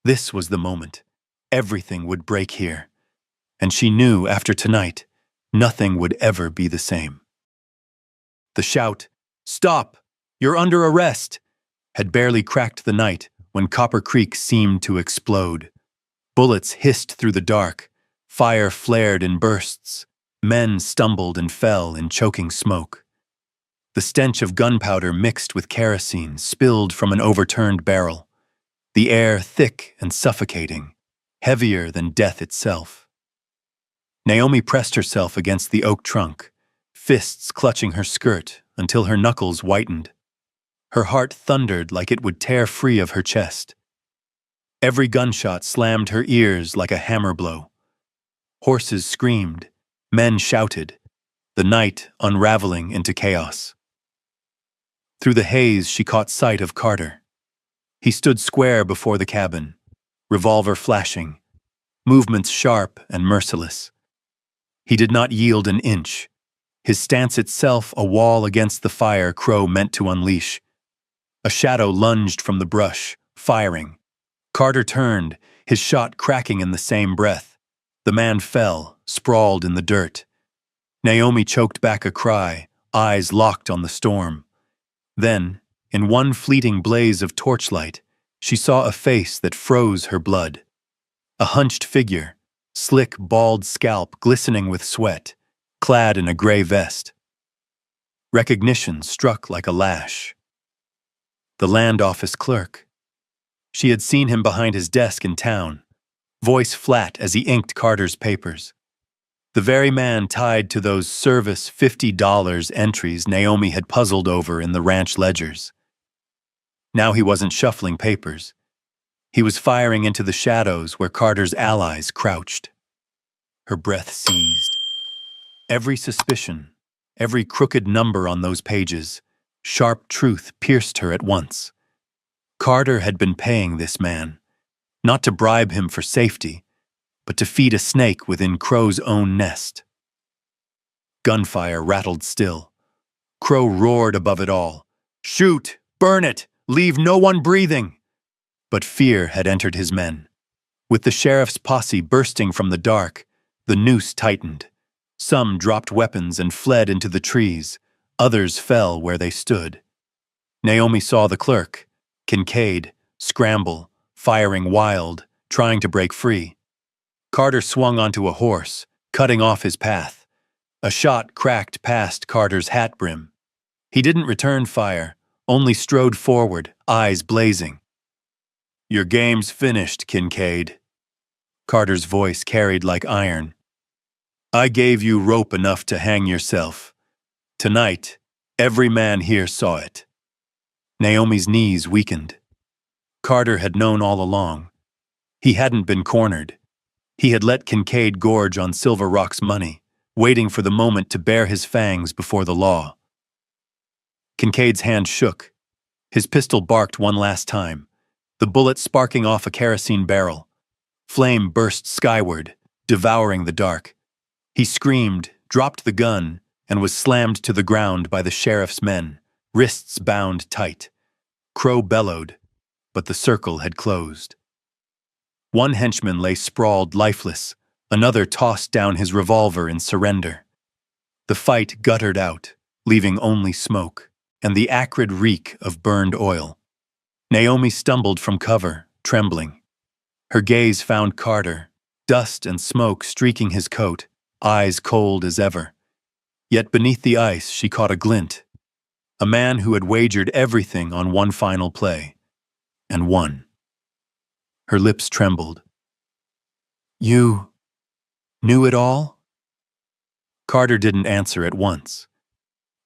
This was the moment. Everything would break here. And she knew after tonight, nothing would ever be the same. The shout, "Stop! You're under arrest!" had barely cracked the night when Copper Creek seemed to explode. Bullets hissed through the dark. Fire flared in bursts. Men stumbled and fell in choking smoke. The stench of gunpowder mixed with kerosene spilled from an overturned barrel. The air thick and suffocating, heavier than death itself. Naomi pressed herself against the oak trunk, fists clutching her skirt until her knuckles whitened. Her heart thundered like it would tear free of her chest. Every gunshot slammed her ears like a hammer blow. Horses screamed, men shouted, the night unraveling into chaos. Through the haze, she caught sight of Carter. He stood square before the cabin, revolver flashing, movements sharp and merciless. He did not yield an inch, his stance itself a wall against the fire Crow meant to unleash. A shadow lunged from the brush, firing. Carter turned, his shot cracking in the same breath. The man fell, sprawled in the dirt. Naomi choked back a cry, eyes locked on the storm. Then, in one fleeting blaze of torchlight, she saw a face that froze her blood. A hunched figure, slick, bald scalp glistening with sweat, clad in a gray vest. Recognition struck like a lash. The land office clerk. She had seen him behind his desk in town, voice flat as he inked Carter's papers. The very man tied to those service $50 entries Naomi had puzzled over in the ranch ledgers. Now he wasn't shuffling papers. He was firing into the shadows where Carter's allies crouched. Her breath seized. Every suspicion, every crooked number on those pages, sharp truth pierced her at once. Carter had been paying this man, not to bribe him for safety, but to feed a snake within Crow's own nest. Gunfire rattled still. Crow roared above it all. "Shoot! Burn it! Leave no one breathing!" But fear had entered his men. With the sheriff's posse bursting from the dark, the noose tightened. Some dropped weapons and fled into the trees. Others fell where they stood. Naomi saw the clerk, Kincaid, scramble, firing wild, trying to break free. Carter swung onto a horse, cutting off his path. A shot cracked past Carter's hat brim. He didn't return fire, only strode forward, eyes blazing. "Your game's finished, Kincaid." Carter's voice carried like iron. "I gave you rope enough to hang yourself. Tonight, every man here saw it." Naomi's knees weakened. Carter had known all along. He hadn't been cornered. He had let Kincaid gorge on Silver Rock's money, waiting for the moment to bare his fangs before the law. Kincaid's hand shook. His pistol barked one last time, the bullet sparking off a kerosene barrel. Flame burst skyward, devouring the dark. He screamed, dropped the gun, and was slammed to the ground by the sheriff's men, wrists bound tight. Crow bellowed, but the circle had closed. One henchman lay sprawled lifeless, another tossed down his revolver in surrender. The fight guttered out, leaving only smoke, and the acrid reek of burned oil. Naomi stumbled from cover, trembling. Her gaze found Carter, dust and smoke streaking his coat, eyes cold as ever. Yet beneath the ice she caught a glint. A man who had wagered everything on one final play, and won. Her lips trembled. "You knew it all?" Carter didn't answer at once.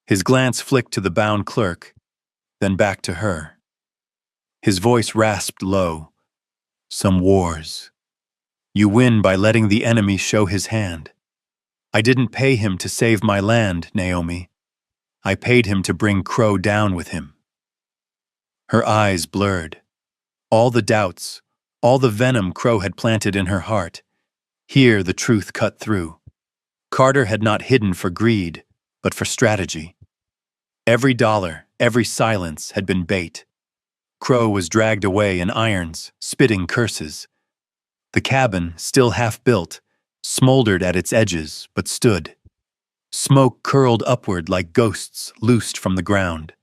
His glance flicked to the bound clerk, then back to her. His voice rasped low. "Some wars. You win by letting the enemy show his hand. I didn't pay him to save my land, Naomi. I paid him to bring Crow down with him." Her eyes blurred. All the doubts, all the venom Crow had planted in her heart. Here the truth cut through. Carter had not hidden for greed, but for strategy. Every dollar, every silence had been bait. Crow was dragged away in irons, spitting curses. The cabin, still half built, smoldered at its edges, but stood. Smoke curled upward like ghosts loosed from the ground.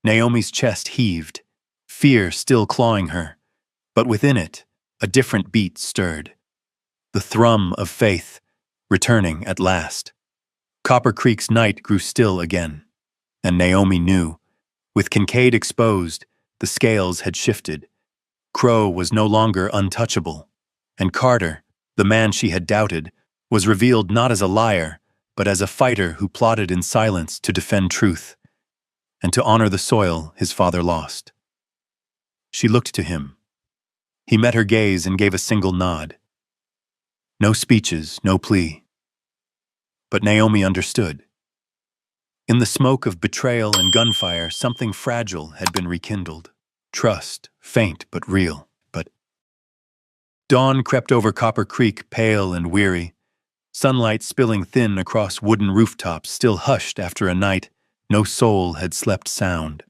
Naomi's chest heaved, fear still clawing her, but within it, a different beat stirred. The thrum of faith, returning at last. Copper Creek's night grew still again, and Naomi knew, with Kincaid exposed, the scales had shifted. Crow was no longer untouchable, and Carter, the man she had doubted, was revealed not as a liar, but as a fighter who plotted in silence to defend truth, and to honor the soil his father lost. She looked to him. He met her gaze and gave a single nod. No speeches, no plea. But Naomi understood. In the smoke of betrayal and gunfire, something fragile had been rekindled. Trust, faint but real. But dawn crept over Copper Creek, pale and weary, sunlight spilling thin across wooden rooftops, still hushed after a night no soul had slept sound.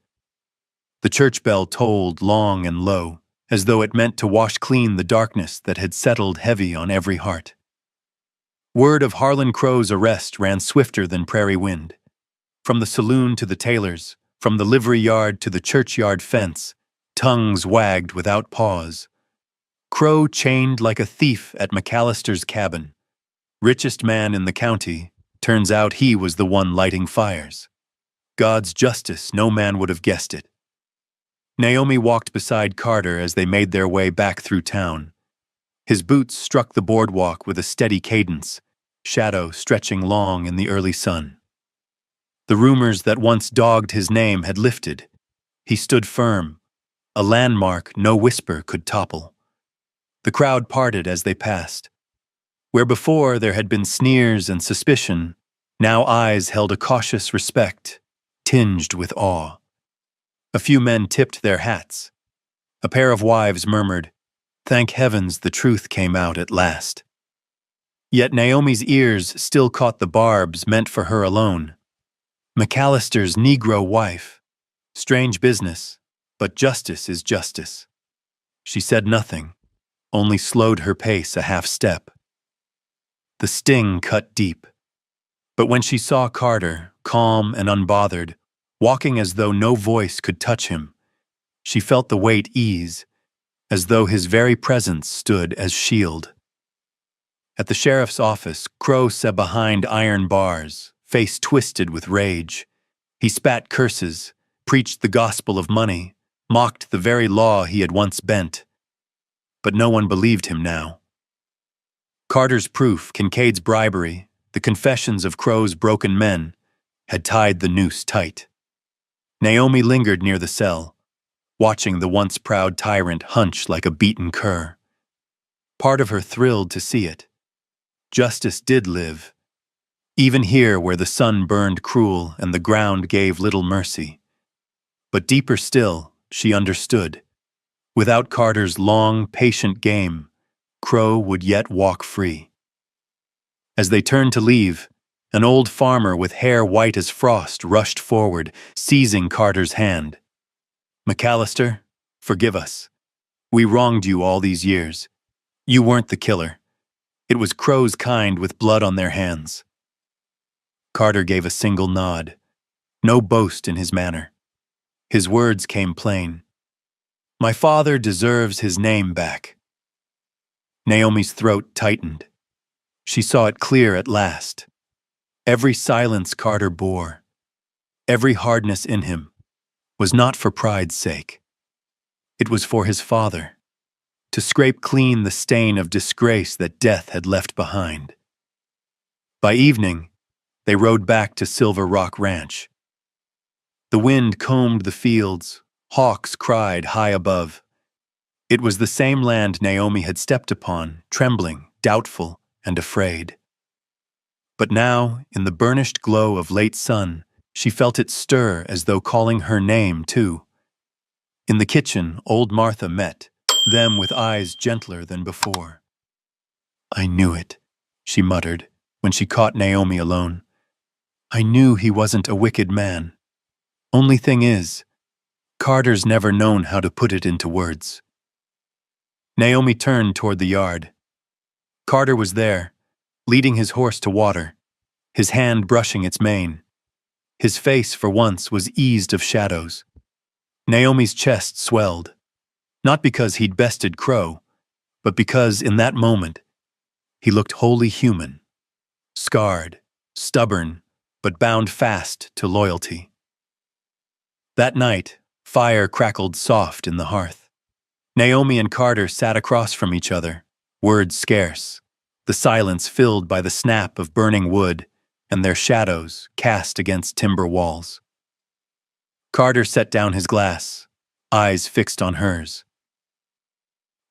The church bell tolled long and low, as though it meant to wash clean the darkness that had settled heavy on every heart. Word of Harlan Crow's arrest ran swifter than prairie wind. From the saloon to the tailor's, from the livery yard to the churchyard fence, tongues wagged without pause. Crow chained like a thief at McAllister's cabin. Richest man in the county, turns out he was the one lighting fires. God's justice, no man would have guessed it. Naomi walked beside Carter as they made their way back through town. His boots struck the boardwalk with a steady cadence, shadow stretching long in the early sun. The rumors that once dogged his name had lifted. He stood firm, a landmark no whisper could topple. The crowd parted as they passed. Where before there had been sneers and suspicion, now eyes held a cautious respect, tinged with awe. A few men tipped their hats. A pair of wives murmured, "Thank heavens the truth came out at last." Yet Naomi's ears still caught the barbs meant for her alone. McAllister's Negro wife. Strange business, but justice is justice. She said nothing, only slowed her pace a half step. The sting cut deep. But when she saw Carter, calm and unbothered, walking as though no voice could touch him, she felt the weight ease, as though his very presence stood as shield. At the sheriff's office, Crow sat behind iron bars, face twisted with rage. He spat curses, preached the gospel of money, mocked the very law he had once bent. But no one believed him now. Carter's proof, Kincaid's bribery, the confessions of Crow's broken men, had tied the noose tight. Naomi lingered near the cell, watching the once proud tyrant hunch like a beaten cur. Part of her thrilled to see it. Justice did live, even here where the sun burned cruel and the ground gave little mercy. But deeper still, she understood. Without Carter's long, patient game, Crow would yet walk free. As they turned to leave, an old farmer with hair white as frost rushed forward, seizing Carter's hand. "McAllister, forgive us. We wronged you all these years. You weren't the killer. It was Crow's kind with blood on their hands." Carter gave a single nod, no boast in his manner. His words came plain. "My father deserves his name back." Naomi's throat tightened. She saw it clear at last. Every silence Carter bore, every hardness in him, was not for pride's sake. It was for his father, to scrape clean the stain of disgrace that death had left behind. By evening, they rode back to Silver Rock Ranch. The wind combed the fields, hawks cried high above. It was the same land Naomi had stepped upon, trembling, doubtful, and afraid. But now, in the burnished glow of late sun, she felt it stir as though calling her name, too. In the kitchen, old Martha met them with eyes gentler than before. "I knew it," she muttered, when she caught Naomi alone. "I knew he wasn't a wicked man. Only thing is, Carter's never known how to put it into words." Naomi turned toward the yard. Carter was there, leading his horse to water, his hand brushing its mane. His face, for once, was eased of shadows. Naomi's chest swelled, not because he'd bested Crow, but because, in that moment, he looked wholly human, scarred, stubborn, but bound fast to loyalty. That night, fire crackled soft in the hearth. Naomi and Carter sat across from each other, words scarce, the silence filled by the snap of burning wood and their shadows cast against timber walls. Carter set down his glass, eyes fixed on hers.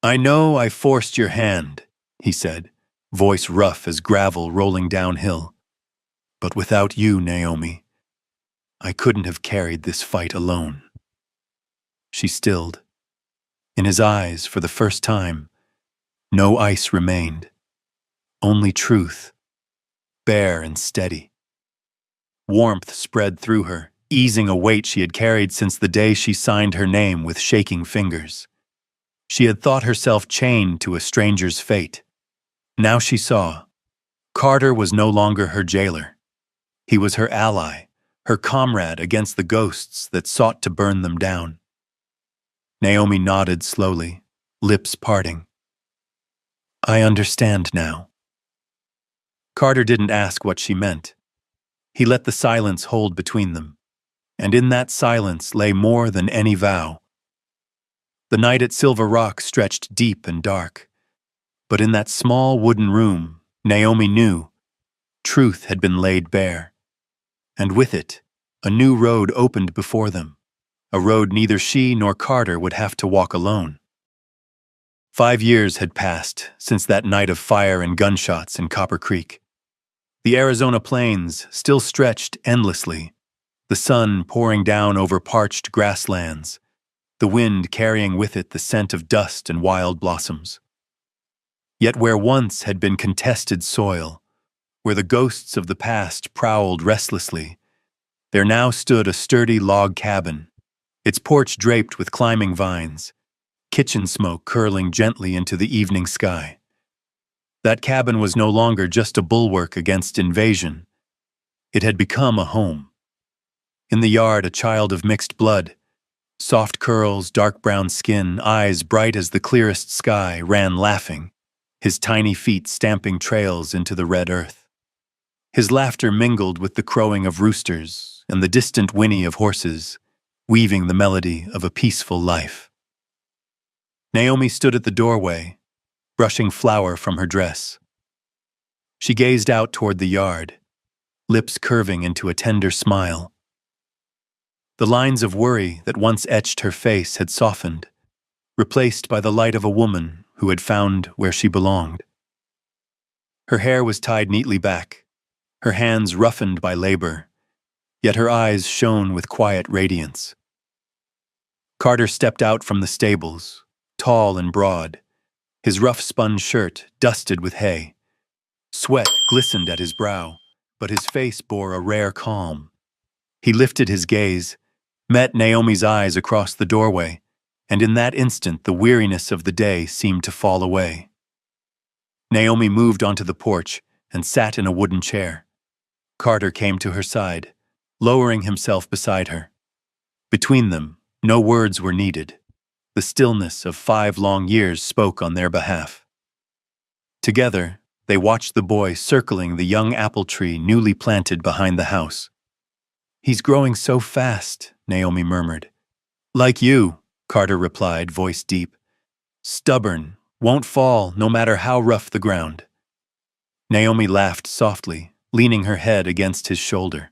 "I know I forced your hand," he said, voice rough as gravel rolling downhill. "But without you, Naomi, I couldn't have carried this fight alone." She stilled. In his eyes, for the first time, no ice remained. Only truth, bare and steady. Warmth spread through her, easing a weight she had carried since the day she signed her name with shaking fingers. She had thought herself chained to a stranger's fate. Now she saw. Carter was no longer her jailer. He was her ally, her comrade against the ghosts that sought to burn them down. Naomi nodded slowly, lips parting. "I understand now." Carter didn't ask what she meant. He let the silence hold between them, and in that silence lay more than any vow. The night at Silver Rock stretched deep and dark, But in that small wooden room, Naomi knew truth had been laid bare. And with it, a new road opened before them, a road neither she nor Carter would have to walk alone. 5 years had passed since that night of fire and gunshots in Copper Creek. The Arizona plains still stretched endlessly, the sun pouring down over parched grasslands, the wind carrying with it the scent of dust and wild blossoms. Yet where once had been contested soil, where the ghosts of the past prowled restlessly, there now stood a sturdy log cabin, its porch draped with climbing vines, kitchen smoke curling gently into the evening sky. That cabin was no longer just a bulwark against invasion. It had become a home. In the yard, a child of mixed blood, soft curls, dark brown skin, eyes bright as the clearest sky, ran laughing, his tiny feet stamping trails into the red earth. His laughter mingled with the crowing of roosters and the distant whinny of horses, weaving the melody of a peaceful life. Naomi stood at the doorway, brushing flour from her dress. She gazed out toward the yard, lips curving into a tender smile. The lines of worry that once etched her face had softened, replaced by the light of a woman who had found where she belonged. Her hair was tied neatly back, her hands roughened by labor, yet her eyes shone with quiet radiance. Carter stepped out from the stables, tall and broad, his rough spun shirt dusted with hay. Sweat glistened at his brow, but his face bore a rare calm. He lifted his gaze, met Naomi's eyes across the doorway, and in that instant the weariness of the day seemed to fall away. Naomi moved onto the porch and sat in a wooden chair. Carter came to her side, lowering himself beside her. Between them, no words were needed. The stillness of 5 long years spoke on their behalf. Together, they watched the boy circling the young apple tree newly planted behind the house. "He's growing so fast," Naomi murmured. "Like you," Carter replied, voice deep. "Stubborn, won't fall no matter how rough the ground." Naomi laughed softly, leaning her head against his shoulder.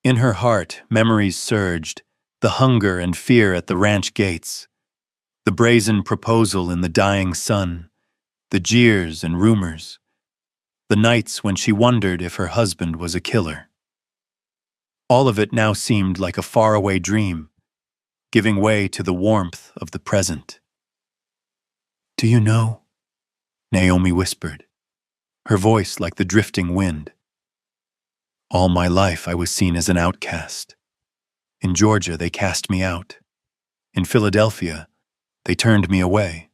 In her heart, memories surged, the hunger and fear at the ranch gates, the brazen proposal in the dying sun, the jeers and rumors, the nights when she wondered if her husband was a killer. All of it now seemed like a faraway dream, giving way to the warmth of the present. "Do you know?" Naomi whispered, her voice like the drifting wind. "All my life I was seen as an outcast. In Georgia, they cast me out. In Philadelphia, they turned me away.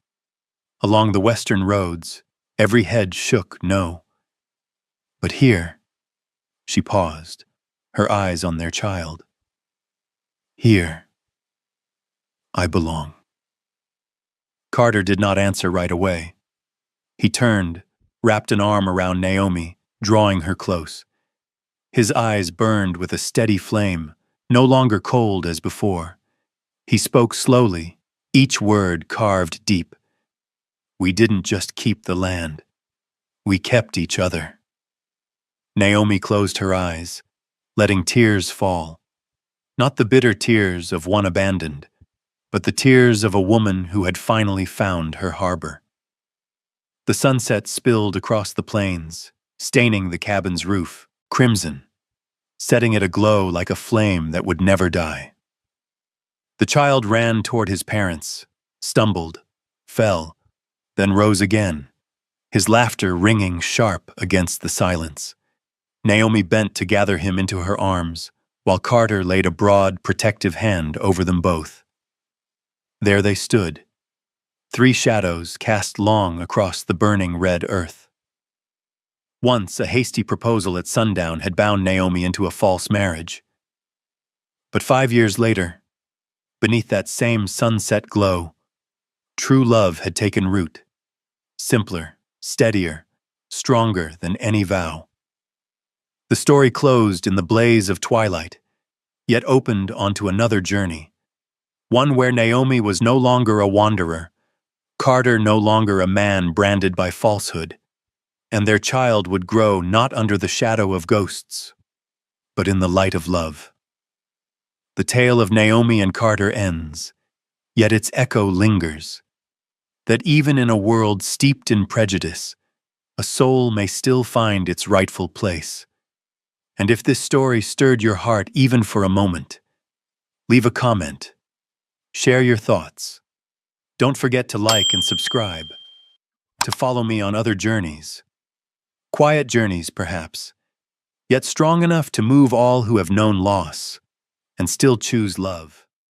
Along the western roads, every head shook no. But here," she paused, her eyes on their child. "Here, I belong." Carter did not answer right away. He turned, wrapped an arm around Naomi, drawing her close. His eyes burned with a steady flame, no longer cold as before. He spoke slowly, each word carved deep. "We didn't just keep the land. We kept each other." Naomi closed her eyes, letting tears fall. Not the bitter tears of one abandoned, but the tears of a woman who had finally found her harbor. The sunset spilled across the plains, staining the cabin's roof, crimson, setting it aglow like a flame that would never die. The child ran toward his parents, stumbled, fell, then rose again, his laughter ringing sharp against the silence. Naomi bent to gather him into her arms, while Carter laid a broad, protective hand over them both. There they stood, 3 shadows cast long across the burning red earth. Once a hasty proposal at sundown had bound Naomi into a false marriage. But 5 years later, beneath that same sunset glow, true love had taken root, simpler, steadier, stronger than any vow. The story closed in the blaze of twilight, yet opened onto another journey, one where Naomi was no longer a wanderer, Carter no longer a man branded by falsehood, and their child would grow not under the shadow of ghosts, but in the light of love. The tale of Naomi and Carter ends, yet its echo lingers, that even in a world steeped in prejudice, a soul may still find its rightful place. And if this story stirred your heart even for a moment, leave a comment, share your thoughts. Don't forget to like and subscribe, to follow me on other journeys. Quiet journeys, perhaps, yet strong enough to move all who have known loss and still choose love.